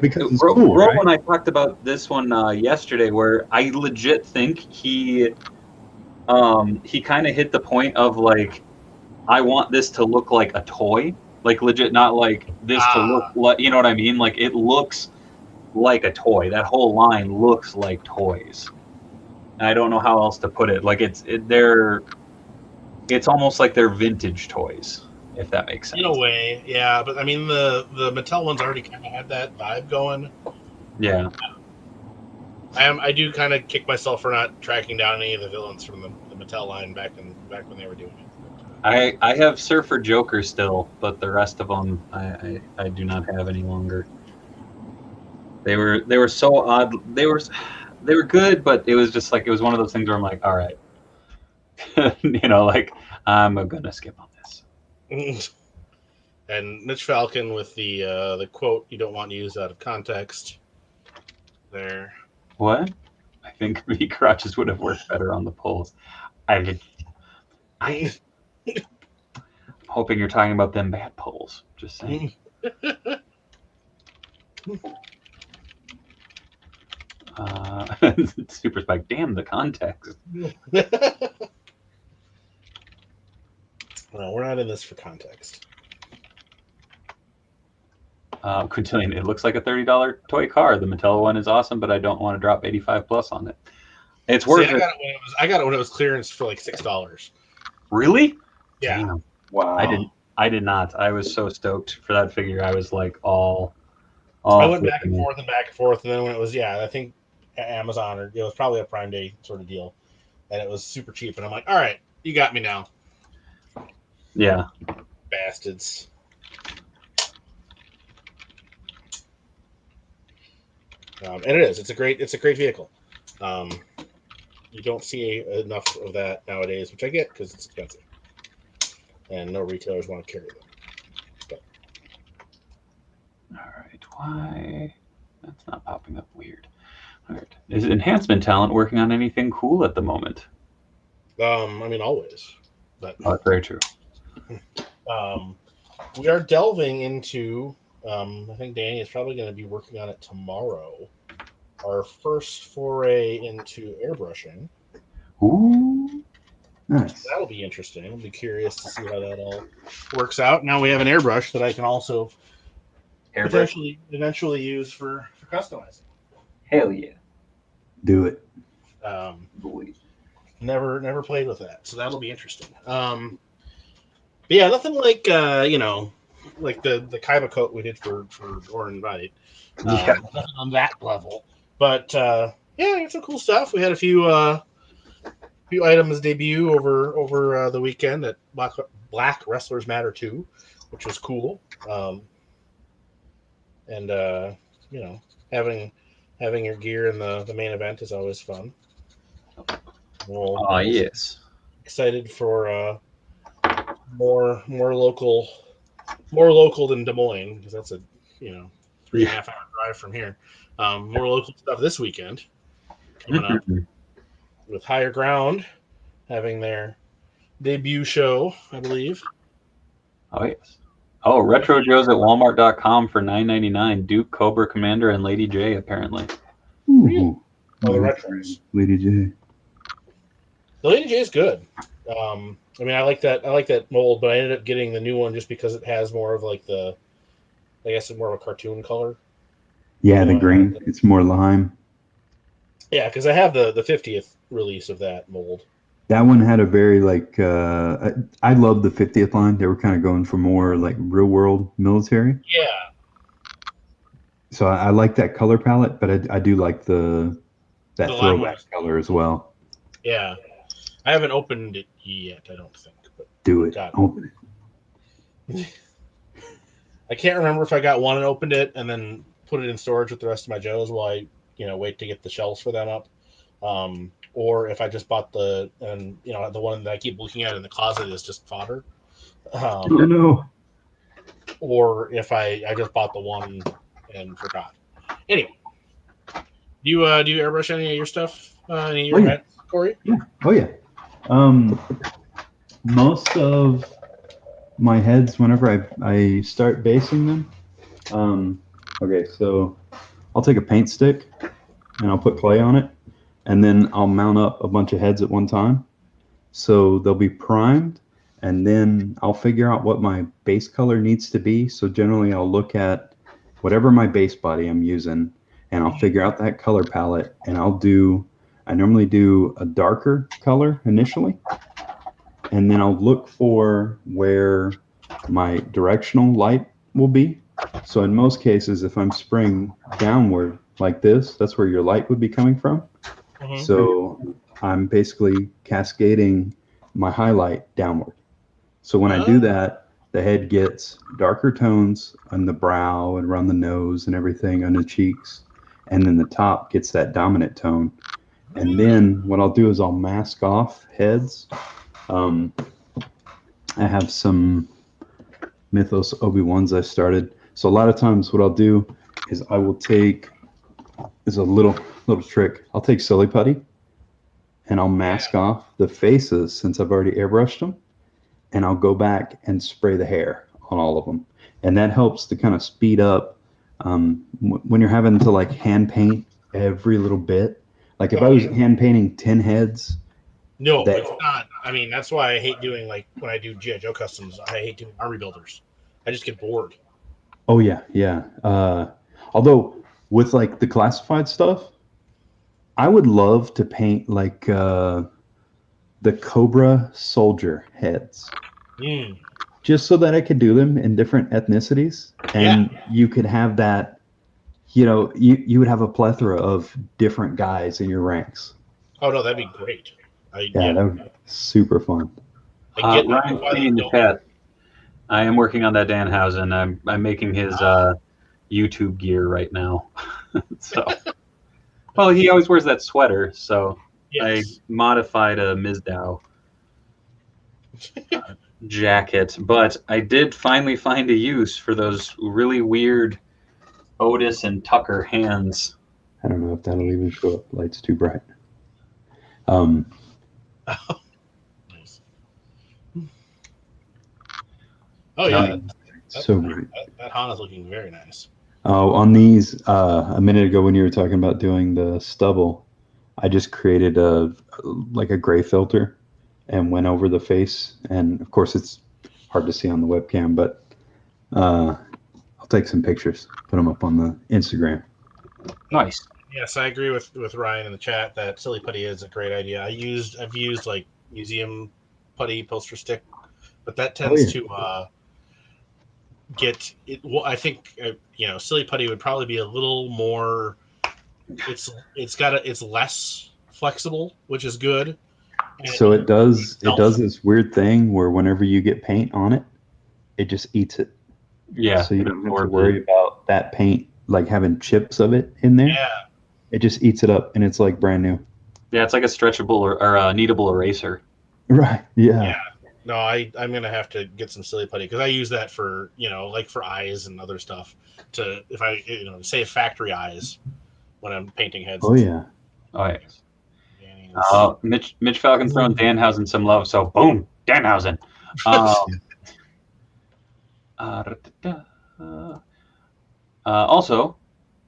Because it's cool, right? And I talked about this one yesterday, where I legit think he kind of hit the point of like, I want this to look like a toy, like legit, not like this to look like, you know what I mean? Like it looks like a toy. That whole line looks like toys. And I don't know how else to put it. Like it's almost like they're vintage toys, if that makes sense. In a way, yeah. But I mean, the Mattel ones already kind of had that vibe going. Yeah. I do kind of kick myself for not tracking down any of the villains from the Mattel line back when they were doing it. I have Surfer Joker still, but the rest of them I do not have any longer. They were so odd. They were good, but it was just like, it was one of those things where I'm like, all right, like I'm gonna skip on this. And Mitch Falcon with the quote you don't want to use out of context. There. What? I think V crotches would have worked better on the poles. I'm hoping you're talking about them bad poles. Just saying. Super Spike. Damn the context. No, we're not in this for context. Quintillion, it looks like a $30 toy car. The Mattel one is awesome, but I don't want to drop $85+ on it. It's worth it. I got it when it was clearance for like $6. Really? Yeah. Damn. Wow. I did not. I was so stoked for that figure. I was like all I went back and forth, and then when it was, I think Amazon, or it was probably a Prime Day sort of deal, and it was super cheap, and I'm like, all right, you got me now. Yeah. Bastards. And it is. It's a great vehicle. You don't see enough of that nowadays, which I get because it's expensive, and no retailers want to carry them. But. All right. Why? That's not popping up. Weird. All right. Is Enhancement Talent working on anything cool at the moment? I mean, always. But very true. We are delving into. I think Danny is probably going to be working on it tomorrow. Our first foray into airbrushing. Ooh, nice. That'll be interesting. I'll be curious to see how that all works out. Now we have an airbrush that I can also eventually use for customizing. Hell yeah. Do it. Never played with that, so that'll be interesting. But yeah, nothing like like the Kaiba coat we did for Orin Bite. Nothing on that level. But yeah, it's some cool stuff. We had a few items debut over the weekend at Black Wrestlers Matter 2, which was cool. And you know, having your gear in the main event is always fun. Well, Yes. excited for more local than Des Moines, because that's a 3.5 hour drive from here. More local stuff this weekend coming up with Higher Ground having their debut show, I believe. Oh yes. Oh, Retro Joe's at Walmart.com for $9.99. Duke, Cobra Commander, and Lady J apparently. Ooh. Oh, the retros. Lady J. The Lady J is good. I mean, I like that mold, but I ended up getting the new one just because it has more of like I guess it's more of a cartoon color. Yeah, the green. It's more lime. Yeah, because I have the 50th release of that mold. That one had a very I love the 50th line. They were kind of going for more like real world military. Yeah. So I like that color palette, but I do like that throwback color as well. Yeah. I haven't opened it yet, I don't think. But do it. Open it. I can't remember if I got one and opened it and then put it in storage with the rest of my Joes while I, wait to get the shelves for them up. Or if I just bought the one that I keep looking at in the closet is just fodder. No. Or if I just bought the one and forgot. Anyway, do you airbrush any of your stuff? Any of your events, Corey? Yeah. Oh yeah. Most of my heads, whenever I start basing them, okay, so I'll take a paint stick and I'll put clay on it, and then I'll mount up a bunch of heads at one time. So they'll be primed, and then I'll figure out what my base color needs to be. So generally I'll look at whatever my base body I'm using, and I'll figure out that color palette, and I normally do a darker color initially, and then I'll look for where my directional light will be. So in most cases, if I'm spraying downward like this, that's where your light would be coming from. Mm-hmm. So I'm basically cascading my highlight downward. So when I do that, the head gets darker tones on the brow and around the nose and everything on the cheeks. And then the top gets that dominant tone. And then what I'll do is I'll mask off heads. I have some Mythos Obi-Wans I started. So a lot of times what I'll do is I will take, is a little trick. I'll take Silly Putty and I'll mask off the faces since I've already airbrushed them. And I'll go back and spray the hair on all of them. And that helps to kind of speed up when you're having to like hand paint every little bit. Like if I was hand painting 10 heads. No, it's not. I mean, that's why I hate doing, like, when I do G.I. Joe customs, I hate doing army builders. I just get bored. Oh, yeah. Although, with, like, the classified stuff, I would love to paint, like, the Cobra soldier heads. Just so that I could do them in different ethnicities. And you could have that, you would have a plethora of different guys in your ranks. Oh, no, that'd be great. That would be super fun. Ryan Clean in the chat. I am working on that Danhausen. I'm making his YouTube gear right now. So, well, he always wears that sweater, so I modified a Mizdow jacket. But I did finally find a use for those really weird Otis and Tucker hands. I don't know if that'll even show up. Light's too bright. Nice. Oh yeah, so great. That Hana's looking very nice. Oh, on these a minute ago when you were talking about doing the stubble, I just created a gray filter and went over the face, and of course it's hard to see on the webcam, but I'll take some pictures, put them up on the Instagram. Nice. Yes, I agree with Ryan in the chat that Silly Putty is a great idea. I've used like museum putty poster stick, but that tends to get it. Well, I think Silly Putty would probably be a little more. It's less flexible, which is good. So it does this weird thing where whenever you get paint on it, it just eats it. Yeah. So you don't have to worry about that paint like having chips of it in there. Yeah. It just eats it up, and it's like brand new. Yeah, it's like a stretchable or a kneadable eraser. Right. Yeah. Yeah. No, I'm gonna have to get some silly putty because I use that for like for eyes and other stuff to if I save factory eyes when I'm painting heads. Oh yeah. Oh yes. Mitch Falcon throwing Danhausen some love. So boom, Danhausen. Also,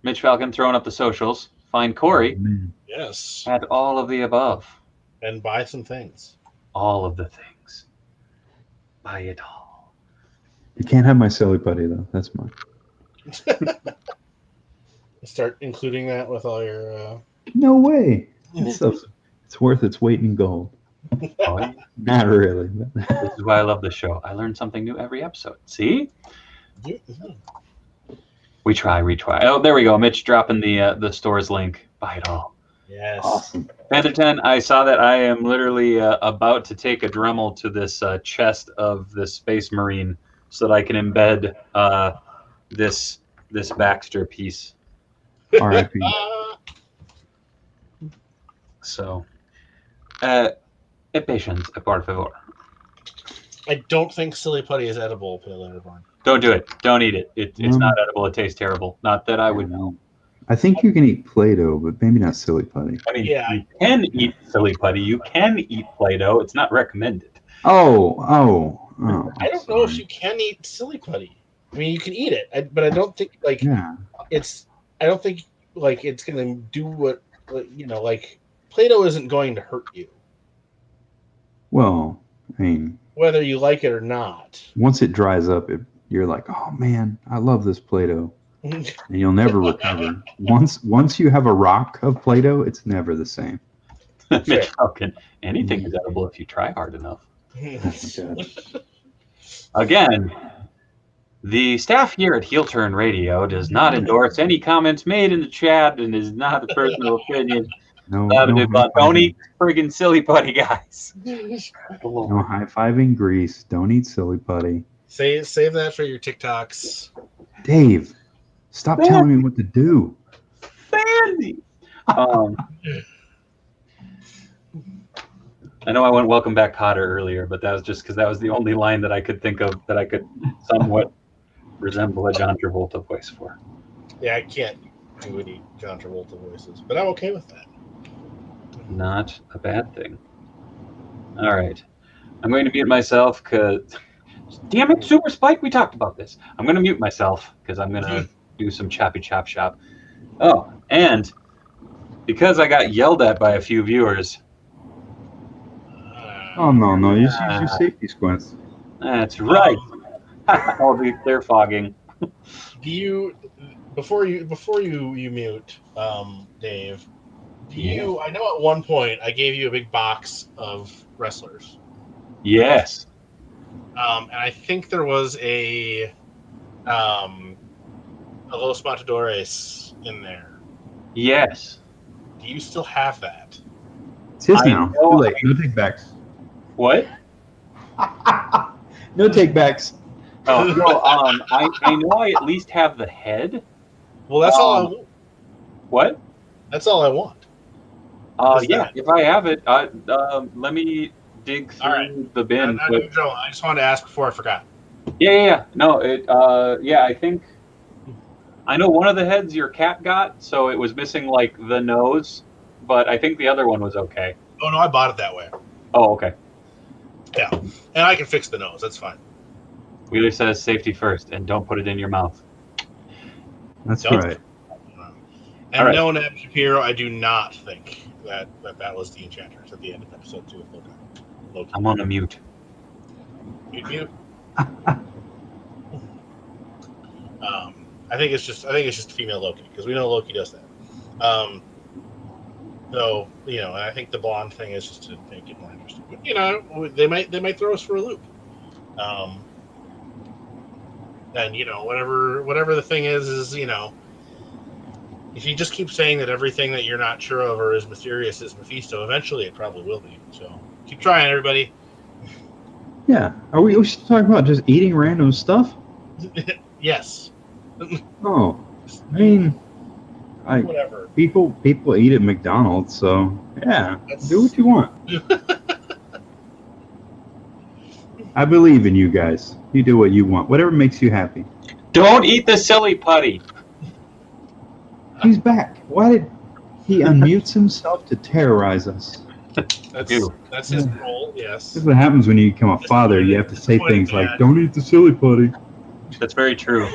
Mitch Falcon throwing up the socials. Find Corey. Yes. At all of the above. And buy some things. All of the things. Buy it all. You can't have my silly putty though. That's mine. Start including that with all your. No way. It's worth its weight in gold. Oh, yeah. Not really. This is why I love this show. I learn something new every episode. See? We try. Oh, there we go. Mitch dropping the store's link. Buy it all. Yes. Awesome. Panther 10, I saw that I am literally about to take a Dremel to this chest of the Space Marine so that I can embed this Baxter piece. R.I.P. So, patience, por favor. I don't think silly putty is edible, Pale Airborne. Don't do it. Don't eat it. It's not edible. It tastes terrible. Not that I would know. I think you can eat Play-Doh, but maybe not silly putty. I mean, you can eat silly putty. You can eat Play-Doh. It's not recommended. Oh. I don't know if you can eat silly putty. I mean, you can eat it, but I don't think it's. I don't think it's going to do what Play-Doh isn't going to hurt you. Well, I mean, whether you like it or not. Once it dries up, you're like, oh man, I love this Play-Doh. And you'll never recover. Once you have a rock of Play-Doh, it's never the same. Mitch Falcon, anything is edible if you try hard enough. Again, the staff here at Heel Turn Radio does not endorse any comments made in the chat and is not a personal opinion. No don't eat friggin' silly putty, guys. No high-fiving grease. Don't eat silly putty. Save that for your TikToks. Dave, stop telling me what to do. Sandy. I know I went welcome back Cotter earlier, but that was just because that was the only line that I could think of that I could somewhat resemble a John Travolta voice for. Yeah, I can't do any John Travolta voices, but I'm okay with that. Not a bad thing. All right. I'm going to mute myself because... Damn it, Super Spike, we talked about this. I'm going to mute myself because I'm going to do some choppy chop shop. Oh, and because I got yelled at by a few viewers... Oh, no. You just use your safety squints. That's right. They're fogging. Do you... Before you mute, Dave... I know at one point I gave you a big box of wrestlers. Yes. And I think there was a Los Matadores in there. Yes. Do you still have that? It's his now. Too late. No take-backs. What? No take-backs. Oh, no, I know I at least have the head. Well, that's all I want. What? That's all I want. Yeah, if I have it, let me dig through the bin. I just wanted to ask before I forgot. Yeah. No, I think I know one of the heads your cat got, so it was missing like the nose, but I think the other one was okay. Oh no, I bought it that way. Oh, okay. Yeah, and I can fix the nose. That's fine. Wheeler says safety first, and don't put it in your mouth. That's right. And no, Neb Shapiro, I do not think that was the Enchanters at the end of episode 2 of Loki. I'm on a mute. Mute. I think it's just female Loki because we know Loki does that. So and I think the blonde thing is just to make it more interesting. But they might throw us for a loop. And whatever the thing is if you just keep saying that everything that you're not sure of or is mysterious is Mephisto, eventually it probably will be. So keep trying, everybody. Yeah. Are we still talking about just eating random stuff? Yes. Oh, I mean, Whatever. people eat at McDonald's, so yeah, That's- do what you want. I believe in you guys. You do what you want, whatever makes you happy. Don't eat the silly putty. He's back. Why did he unmutes himself to terrorize us? That's his role. Yes. This is what happens when you become a father. You have to say things like, "Don't eat the silly putty." That's very true.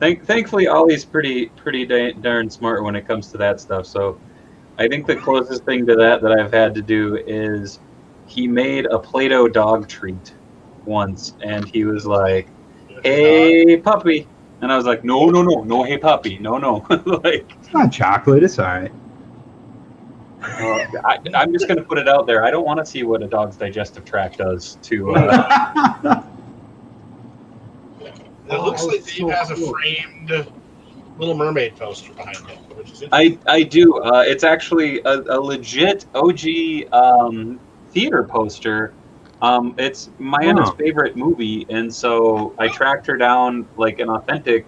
Thankfully, Ollie's pretty darn smart when it comes to that stuff. So I think the closest thing to that I've had to do is he made a Play-Doh dog treat once, and he was like, "Hey, puppy," and I was like, "No, hey, puppy, no." Like, it's not chocolate. It's all right. I'm just gonna put it out there. I don't want to see what a dog's digestive tract does to. It looks like Dave has a framed Little Mermaid poster behind him, which is interesting. I do. It's actually a legit OG theater poster. It's Mayanna's favorite movie, and so I tracked her down like an authentic,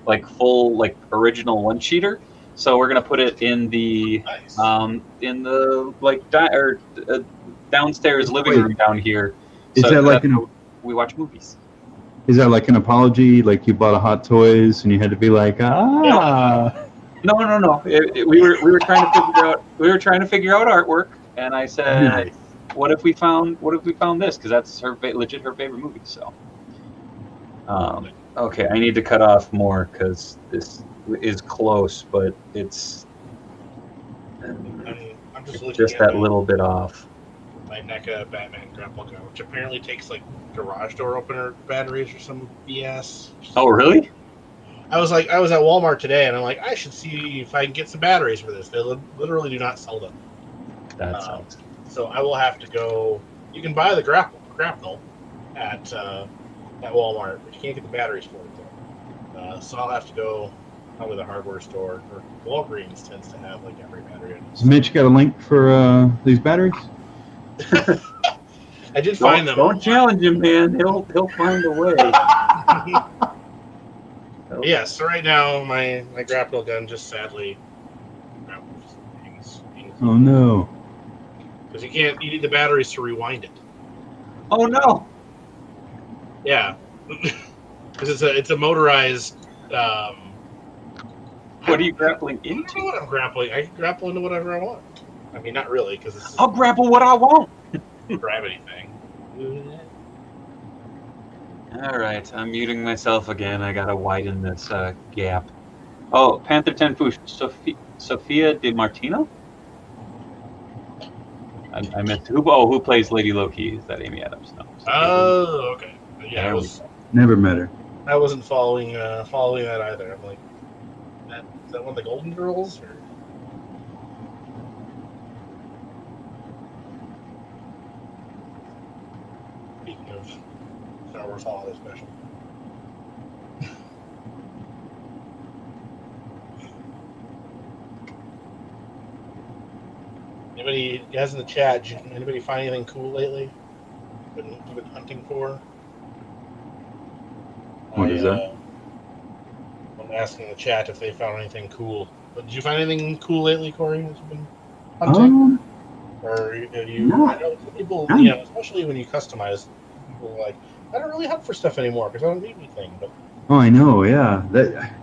like full, like original one-sheeter. So we're gonna put it in the like downstairs living room down here. Is So that like we watch movies? Is that like an apology? Like you bought a Hot Toys and you had to be like, ah? No. We were trying to figure out artwork, and I said, Nice. what if we found this? Because that's legit her favorite movie. So, okay, I need to cut off more because this is close, but it's I'm just looking just at that little bit off. my NECA Batman grapple gun, which apparently takes like garage door opener batteries or some BS. Oh, really? I was at Walmart today, and I'm like, I should see if I can get some batteries for this. They literally do not sell them. That sounds. So I will have to go. You can buy the grapnel at Walmart, but you can't get the batteries for it though. So I'll have to go probably the hardware store, or Walgreens tends to have like every battery in it. Has Mitch got a link for these batteries? I did find them. Don't challenge him, man. He'll find a way. Yeah, so right now my grapple gun just sadly Oh no! because you need the batteries to rewind it. Oh no! Yeah, because it's a motorized. What are you grappling I don't into? know what I'm grappling. I can grapple into whatever I want. I mean, not really, because it's I'll grapple what I want. a gravity thing. All right, I'm muting myself again. I gotta widen this gap. Oh, Panther 10 Fush, Sophia Di Martino? I missed who plays Lady Loki? Is that Amy Adams? No. Oh, okay. Yeah, Never met her. I wasn't following that either. I'm like, is that one of the Golden Girls? Or? Speaking of Star Wars Holiday Special. Anybody guys in the chat? Anybody find anything cool lately? Been hunting for? What is that? I'm asking the chat if they found anything cool. But did you find anything cool lately, Corey? That you've been hunting? Or have you? No. I know people, No. especially when you customize, people are like, I don't really hunt for stuff anymore because I don't need anything. But Oh, I know. Yeah,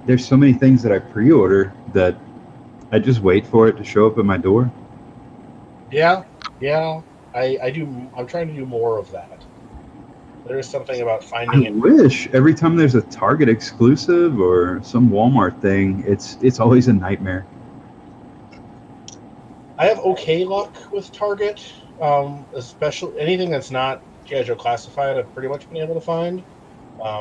there's so many things that I pre-order that I just wait for it to show up at my door. yeah, I do. I'm trying to do more of that. There is something about finding I it. wish every time there's a Target exclusive or some Walmart thing, it's always a nightmare. I have okay luck with Target, especially anything that's not G.I. Joe classified. I've pretty much been able to find.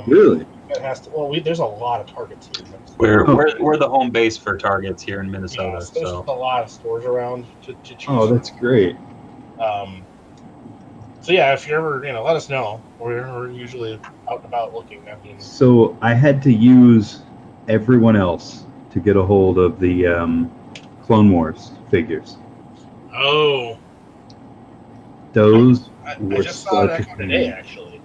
Really? It has to. Well, there's a lot of Targets here. We're the home base for Targets here in Minnesota. Yeah, so there's So a lot of stores around to choose. Oh, that's great. So yeah, if you ever, let us know. We're usually out and about looking. I mean, So I had to use everyone else to get a hold of the Clone Wars figures. oh, Those I were just saw such a that today, pain. actually.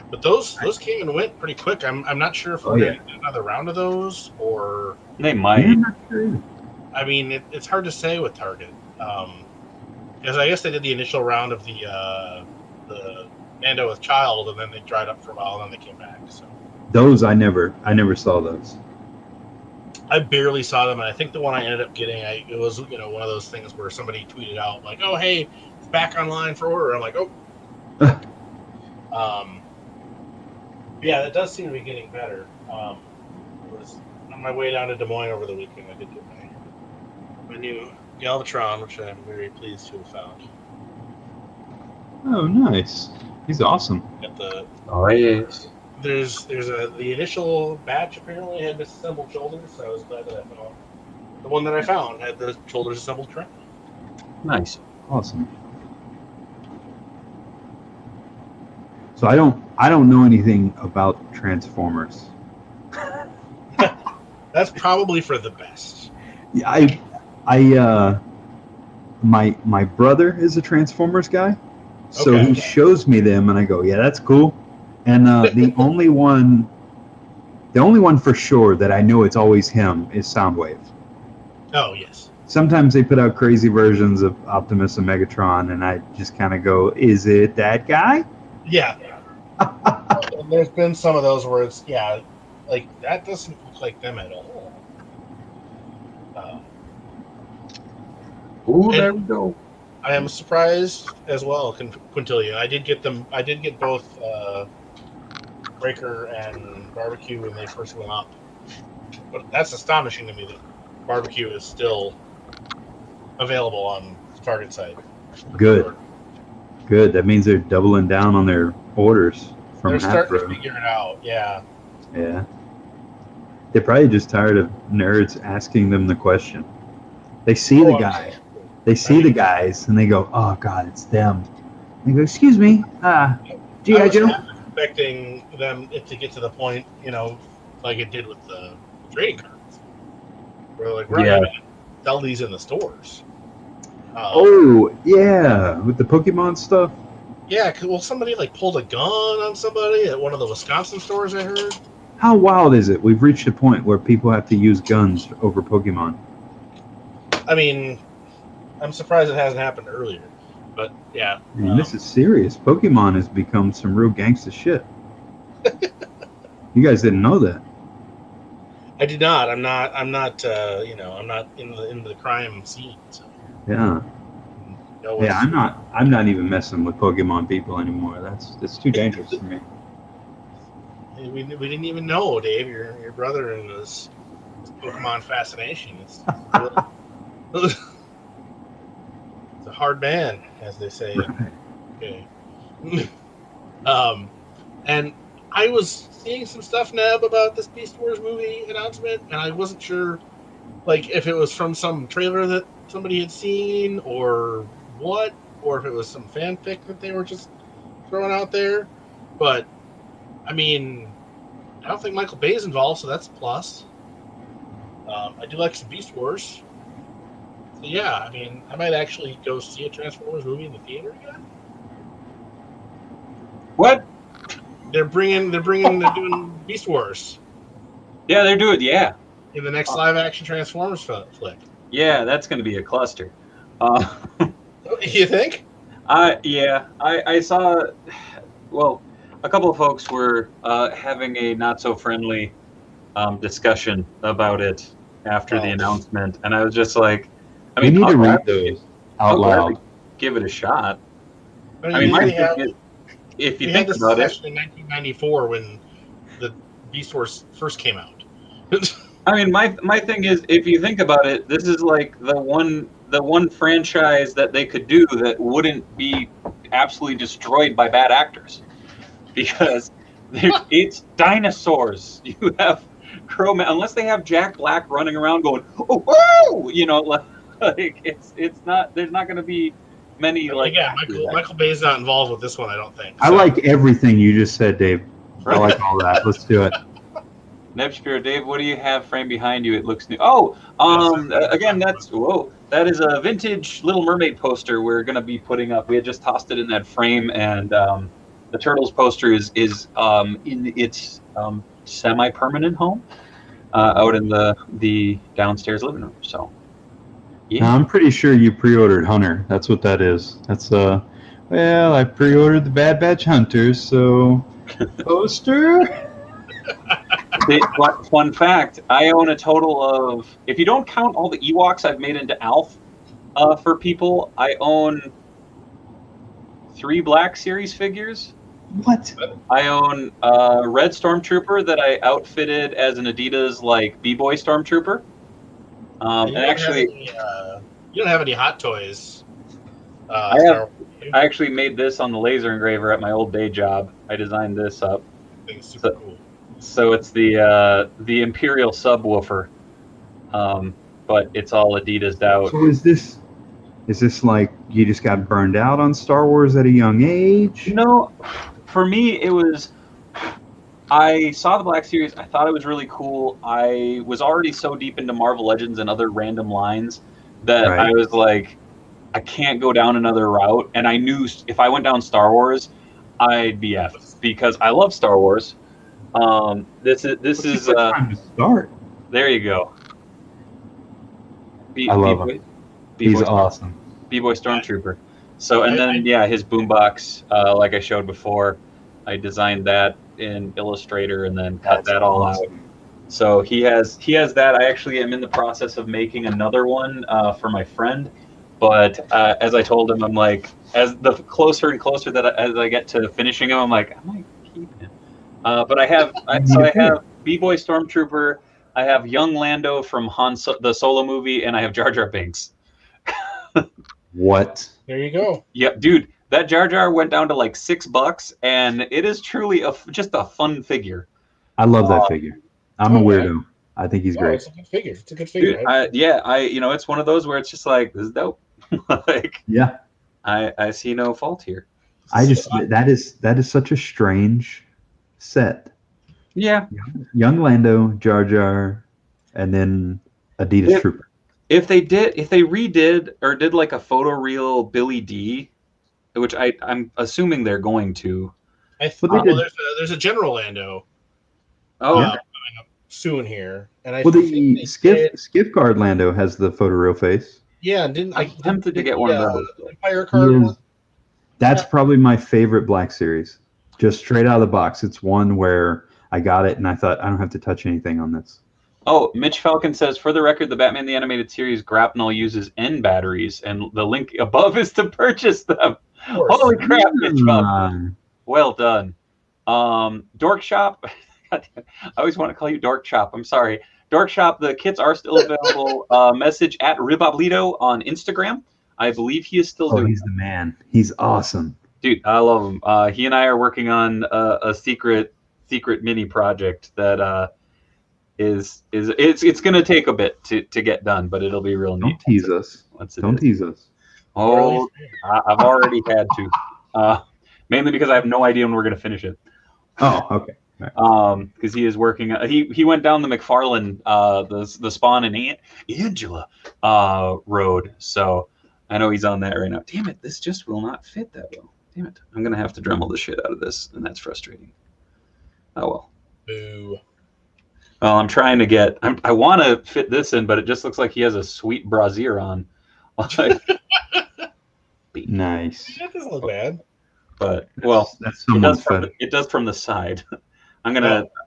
But those came and went pretty quick. I'm not sure if we're going to get another round of those, or They might. Yeah, I'm not sure. I mean, it's hard to say with Target, because I guess they did the initial round of the Mando with Child, and then they dried up for a while, and then they came back. So Those I never saw those. I barely saw them, and I think the one I ended up getting, it was one of those things where somebody tweeted out like, "Oh, hey, it's back online for order." I'm like, "Oh." Yeah, that does seem to be getting better. I was on my way down to Des Moines over the weekend. I did get my new Galvatron, which I'm very pleased to have found. Oh, nice. He's awesome. Got the Oh, yes. there's the initial batch apparently had disassembled shoulders, so I was glad that I found the one that I found had the shoulders assembled correctly. Nice. Awesome. So I don't know anything about Transformers. That's probably for the best. Yeah, my brother is a Transformers guy, so Okay. he shows me them, and I go, yeah, that's cool. And the only one for sure that I know it's always him is Soundwave. Oh yes. Sometimes they put out crazy versions of Optimus and Megatron, and I just kind of go, is it that guy? Yeah. And there's been some of those where it's like that doesn't look like them at all. Ooh, there we go. I am surprised as well, Quintillion. I did get both Breaker and Barbecue when they first went up. But that's astonishing to me that Barbecue is still available on the Target site. Good. That means they're doubling down on their orders from They're starting Hasbro. to figure it out, yeah. Yeah. They're probably just tired of nerds asking them the question. They see the guy. They see the guys, and they go, oh, God, it's them. They go, excuse me, G.I. Joe? I was expecting it to get to the point, like it did with the trading cards. Where like, we're going to sell these in the stores. Oh, yeah, with the Pokemon stuff? Yeah, well, somebody like pulled a gun on somebody at one of the Wisconsin stores, I heard. How wild is it? We've reached a point where people have to use guns over Pokemon. I mean, I'm surprised it hasn't happened earlier, but yeah. Man, this is serious. Pokemon has become some real gangsta shit. You guys didn't know that. I did not. I'm not. I'm not in the crime scene. So. Yeah. Yeah, I'm not even messing with Pokemon people anymore. That's too dangerous for me. We didn't even know, Dave, your brother and his Pokemon fascination. It's a hard man, as they say. Okay. And I was seeing some stuff, Neb, about this Beast Wars movie announcement, and I wasn't sure, like, if it was from some trailer that somebody had seen, or what, or if it was some fanfic that they were just throwing out there. But I mean, I don't think Michael Bay's involved, so that's a plus. I do like some Beast Wars. So yeah, I mean, I might actually go see a Transformers movie in the theater again. What? They're doing Beast Wars. Yeah, they're doing. Yeah. In the next live-action Transformers flick. Yeah, that's going to be a cluster. You think? Yeah, I saw. Well, a couple of folks were having a not so friendly discussion about it after the announcement, and I was just like, I mean, we need to read those out loud. Give it a shot. I mean, my thing is, if you think about it, in 1994 when the Beast Wars first came out. I mean, my thing is, if you think about it, this is like the one franchise that they could do that wouldn't be absolutely destroyed by bad actors, because it's dinosaurs. You have Crowman, unless they have Jack Black running around going, oh, whoa! Like it's not. There's not going to be many like. Yeah, Michael Bay's not involved with this one, I don't think. I like everything you just said, Dave. I like all that. Let's do it. Neb Shapiro, Dave, what do you have framed behind you? It looks new. Oh, again, that is a vintage Little Mermaid poster we're going to be putting up. We had just tossed it in that frame, and the Turtles poster is in its semi-permanent home out in the downstairs living room. So, yeah. Now, I'm pretty sure you pre-ordered Hunter. That's what that is. That's well, I pre-ordered the Bad Batch Hunters, so poster. Fun fact, I own a total of, if you don't count all the Ewoks I've made into Alf for people, I own 3 Black Series figures. What? I own a Red Stormtrooper that I outfitted as an Adidas like B-Boy Stormtrooper. And actually, you don't have any Hot Toys. I actually made this on the laser engraver at my old day job. I designed this up. It's super cool. So it's the Imperial subwoofer, but it's all Adidas'd out. So is this like you just got burned out on Star Wars at a young age? No, for me it was. I saw the Black Series. I thought it was really cool. I was already so deep into Marvel Legends and other random lines that I was like, I can't go down another route. And I knew if I went down Star Wars, I'd be effed because I love Star Wars. This is time to start. There you go. I love him. He's awesome. B-Boy Stormtrooper. So and then his boombox, like I showed before, I designed that in Illustrator and then cut that all out. So he has that. I actually am in the process of making another one for my friend, but as I told him, I'm like, as the closer and closer as I get to finishing him, I'm like, I might keep him. But I have B-Boy Stormtrooper, I have young Lando from the Solo movie, and I have Jar Jar Binks. What? There you go. Yep, dude. That Jar Jar went down to like $6, and it is truly just a fun figure. I love that figure. I'm a weirdo. I think he's great. It's a good figure. It's a good figure. Dude, it's one of those where it's just like, this is dope. Like, yeah. I see no fault here. That is such a strange set. Yeah. Young Lando, Jar Jar, and then Adidas Trooper. If they redid or did like a photoreal Billy D, which I'm assuming they're going to. There's a General Lando. Oh, coming up soon here, and the Skiff Guard Lando has the photoreal face. Yeah, I'm tempted to get one of those. Empire card one. That's probably my favorite Black Series. Just straight out of the box. It's one where I got it and I thought I don't have to touch anything on this. Oh, Mitch Falcon says, for the record, the Batman the Animated Series grapnel uses N batteries, and the link above is to purchase them. Holy crap, Mitch Falcon. Well done. Dork Shop. I always want to call you Dork Shop. I'm sorry. Dork Shop, the kits are still available. Message at Riboblito on Instagram. I believe he is still doing he's the man. He's awesome. Dude, I love him. He and I are working on a secret mini project that it's going to take a bit to get done, but it'll be real neat. Don't tease us. Don't tease us. Oh, I've already had to. Mainly because I have no idea when we're going to finish it. Oh, okay. Because he is working. He went down the McFarlane, the Spawn and Angela road. So I know he's on that right now. Damn it! This just will not fit that well. Damn it! I'm gonna have to Dremel the shit out of this, and that's frustrating. Oh well. Boo. Well, I'm trying to get. I want to fit this in, but it just looks like he has a sweet brassiere on. Nice. That doesn't look bad. But well, it does from the side. I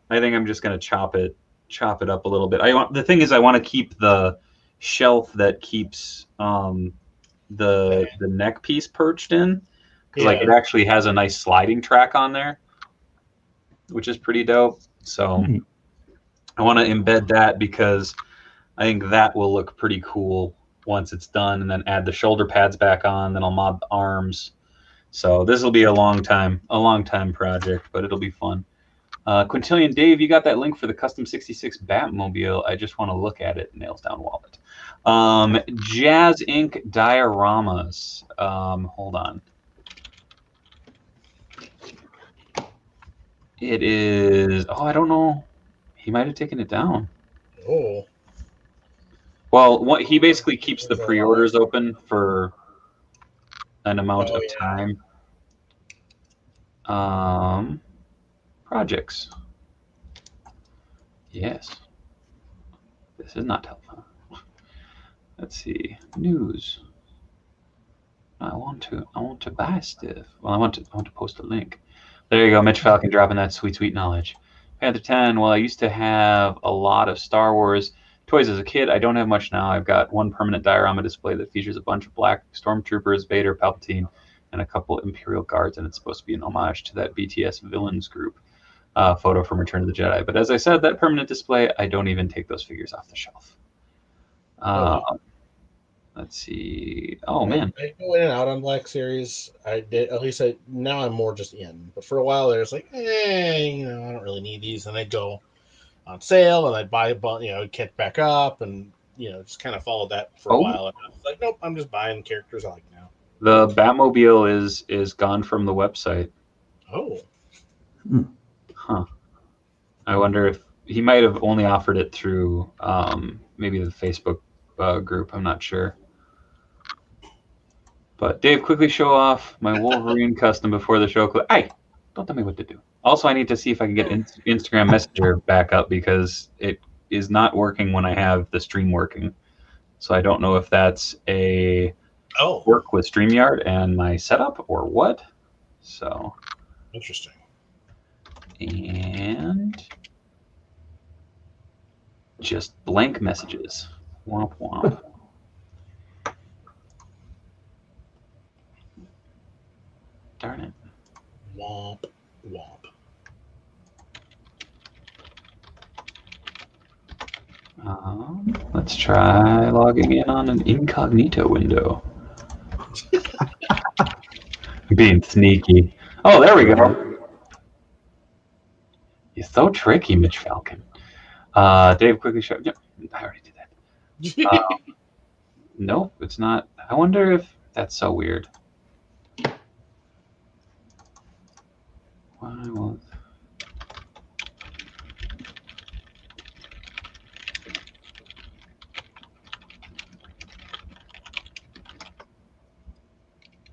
think I'm just gonna chop it up a little bit. The thing is, I want to keep the shelf that keeps the neck piece perched in, because like it actually has a nice sliding track on there, which is pretty dope. So I want to embed that because I think that will look pretty cool once it's done, and then add the shoulder pads back on. Then I'll mod the arms. So this will be a long time project, but it'll be fun. Quintillion Dave, you got that link for the Custom 66 Batmobile. I just want to look at it. Nails down wallet. Jazz Inc. dioramas. Hold on. It is. Oh, I don't know. He might have taken it down. Oh. Well, he basically keeps the pre-orders open for an amount of time. Projects. Yes. This is not helpful. Let's see. News. I want to buy stuff. Well, I want to post a link. There you go, Mitch Falcon dropping that sweet knowledge. Panther 10. Well, I used to have a lot of Star Wars toys as a kid. I don't have much now. I've got one permanent diorama display that features a bunch of black stormtroopers, Vader, Palpatine, and a couple Imperial guards, and it's supposed to be an homage to that BTS villains group photo from Return of the Jedi. But as I said, that permanent display, I don't even take those figures off the shelf. Let's see. Oh, man. I go in and out on Black Series. I did. At least now I'm more just in. But for a while there's like, I don't really need these. And I'd go on sale and I'd buy a bunch, catch back up and, just kind of followed that for a while. And I was like, nope, I'm just buying characters I like now. The Batmobile is gone from the website. Oh. Huh. I wonder if he might have only offered it through maybe the Facebook group. I'm not sure. But Dave, quickly show off my Wolverine custom before the show. Hey, don't tell me what to do. Also, I need to see if I can get Instagram Messenger back up because it is not working when I have the stream working. So I don't know if that's a work with StreamYard and my setup or what. So interesting. And just blank messages. Womp womp. Darn it. Womp womp. Let's try logging in on an incognito window. Being sneaky. Oh, there we go. You're so tricky, Mitch Falcon. Dave, quickly show. Yep, I already did that. Nope, it's not. I wonder if that's so weird. Why won't...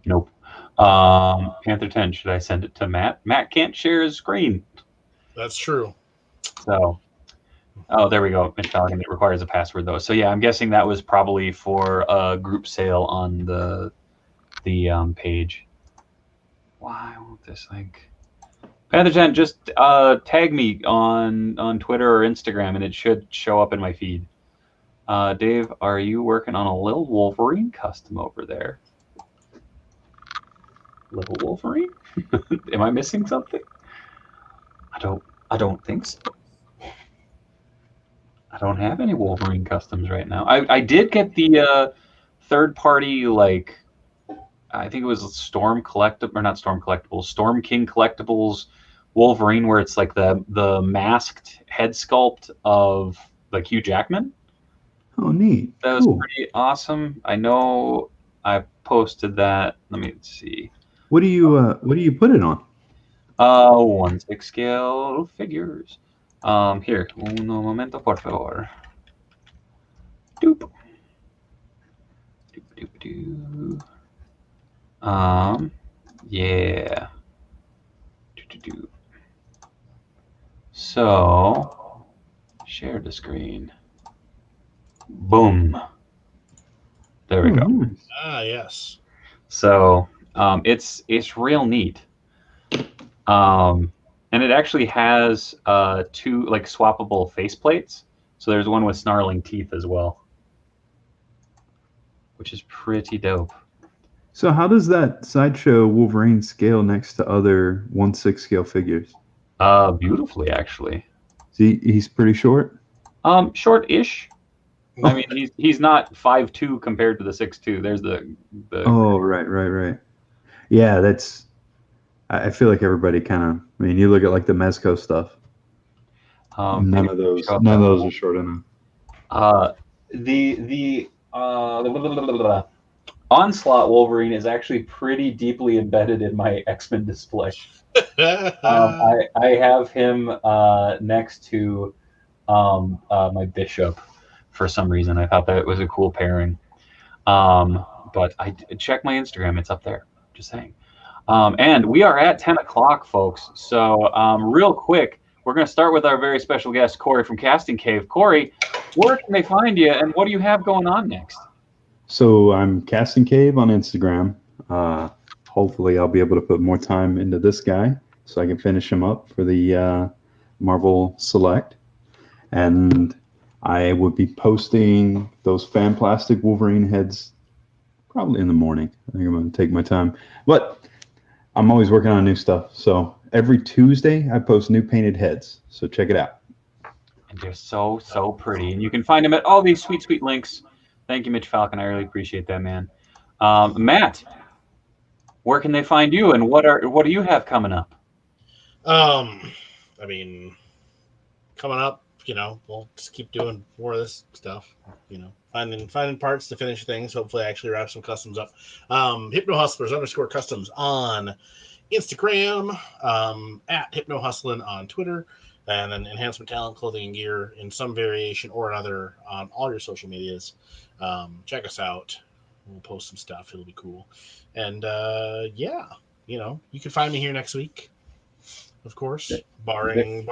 Nope. Panther 10, should I send it to Matt? Matt can't share his screen. That's true. So, oh, there we go. Mitch Falcon, it requires a password, though. So, yeah, I'm guessing that was probably for a group sale on the page. Why won't this link? Panther 10, just tag me on Twitter or Instagram, and it should show up in my feed. Dave, are you working on a little Wolverine custom over there? Little Wolverine? Am I missing something? I don't think so. I don't have any Wolverine customs right now. I did get the third party, like, I think it was Storm King Collectibles Wolverine, where it's like the masked head sculpt of like Hugh Jackman. Oh, neat. That was pretty awesome. I know I posted that. Let me see. What do you put it on? 1/6 scale figures. Here, uno momento, por favor. Doop. Doop doop doop. Yeah. Doop. So, share the screen. Boom. There we go. Nice. Ah, yes. So, it's real neat. And it actually has 2 like swappable faceplates. So there's one with snarling teeth as well, which is pretty dope. So how does that Sideshow Wolverine scale next to other 1/6 scale figures? Beautifully, actually. He's pretty short? Short-ish. I mean, he's not 5'2" compared to the 6'2". There's the. Oh, right. Yeah, that's. I feel like everybody kind of. I mean, you look at like the Mezco stuff. None of those are short enough. The Onslaught Wolverine is actually pretty deeply embedded in my X-Men display. I have him next to my bishop for some reason. I thought that it was a cool pairing. But check my Instagram; it's up there. Just saying. And we are at 10 o'clock, folks. So real quick, we're going to start with our very special guest, Corey from Casting Cave. Corey, where can they find you, and what do you have going on next? So I'm Casting Cave on Instagram. Hopefully I'll be able to put more time into this guy so I can finish him up for the Marvel Select. And I would be posting those fan plastic Wolverine heads probably in the morning. I think I'm going to take my time. But I'm always working on new stuff. So every Tuesday I post new painted heads. So check it out. And they're so, so pretty. And you can find them at all these sweet, sweet links. Thank you, Mitch Falcon. I really appreciate that, man. Matt, where can they find you, and what do you have coming up? I mean, coming up, we'll just keep doing more of this stuff. Finding parts to finish things. Hopefully, I actually wrap some customs up. @HypnoHustlers_customs on Instagram, at HypnoHustlin on Twitter, and then Enhancement Talent Clothing and Gear in some variation or another on all your social medias. Check us out. We'll post some stuff. It'll be cool. And you can find me here next week, of course, barring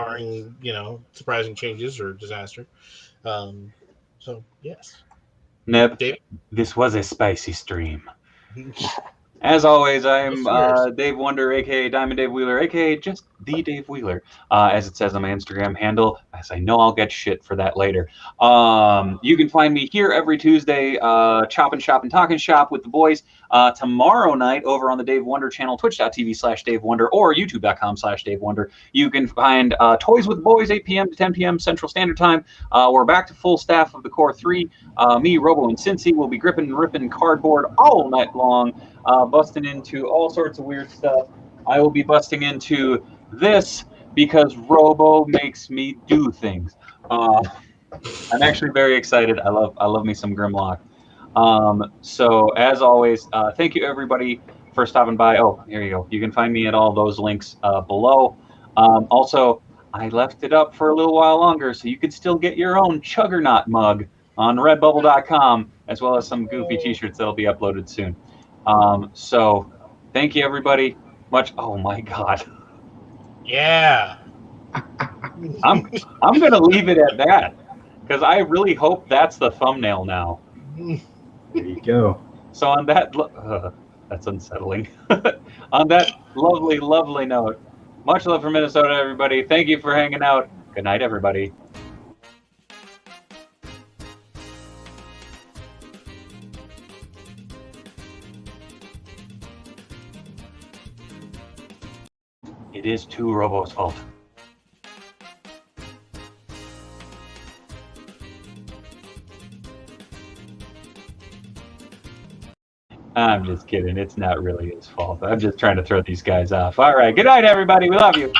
surprising changes or disaster. So yes. Neb, Dave? This was a spicy stream. As always, I'm Dave Wonder, a.k.a. Diamond Dave Wheeler, a.k.a. just the Dave Wheeler, as it says on my Instagram handle, as I know I'll get shit for that later. You can find me here every Tuesday, chopping shop and talking shop with the boys. Tomorrow night over on the Dave Wonder channel, twitch.tv/Dave Wonder or youtube.com/Dave Wonder. You can find Toys with the Boys, 8 p.m. to 10 p.m. Central Standard Time. We're back to full staff of the Core 3. Me, Robo, and Cincy will be gripping and ripping cardboard all night long. Busting into all sorts of weird stuff. I will be busting into this because Robo makes me do things. I'm actually very excited. I love me some Grimlock. So as always, thank you everybody for stopping by. Oh, here you go. You can find me at all those links below. Also, I left it up for a little while longer, so you could still get your own Chuggernaut mug on Redbubble.com, as well as some goofy T-shirts that'll be uploaded soon. So thank you everybody much. Oh my God. Yeah. I'm going to leave it at that because I really hope that's the thumbnail now. There you go. So on that, that's unsettling. On that lovely, lovely note, much love from Minnesota, everybody. Thank you for hanging out. Good night, everybody. It is too Robo's fault. I'm just kidding. It's not really his fault. I'm just trying to throw these guys off. All right. Good night, everybody. We love you.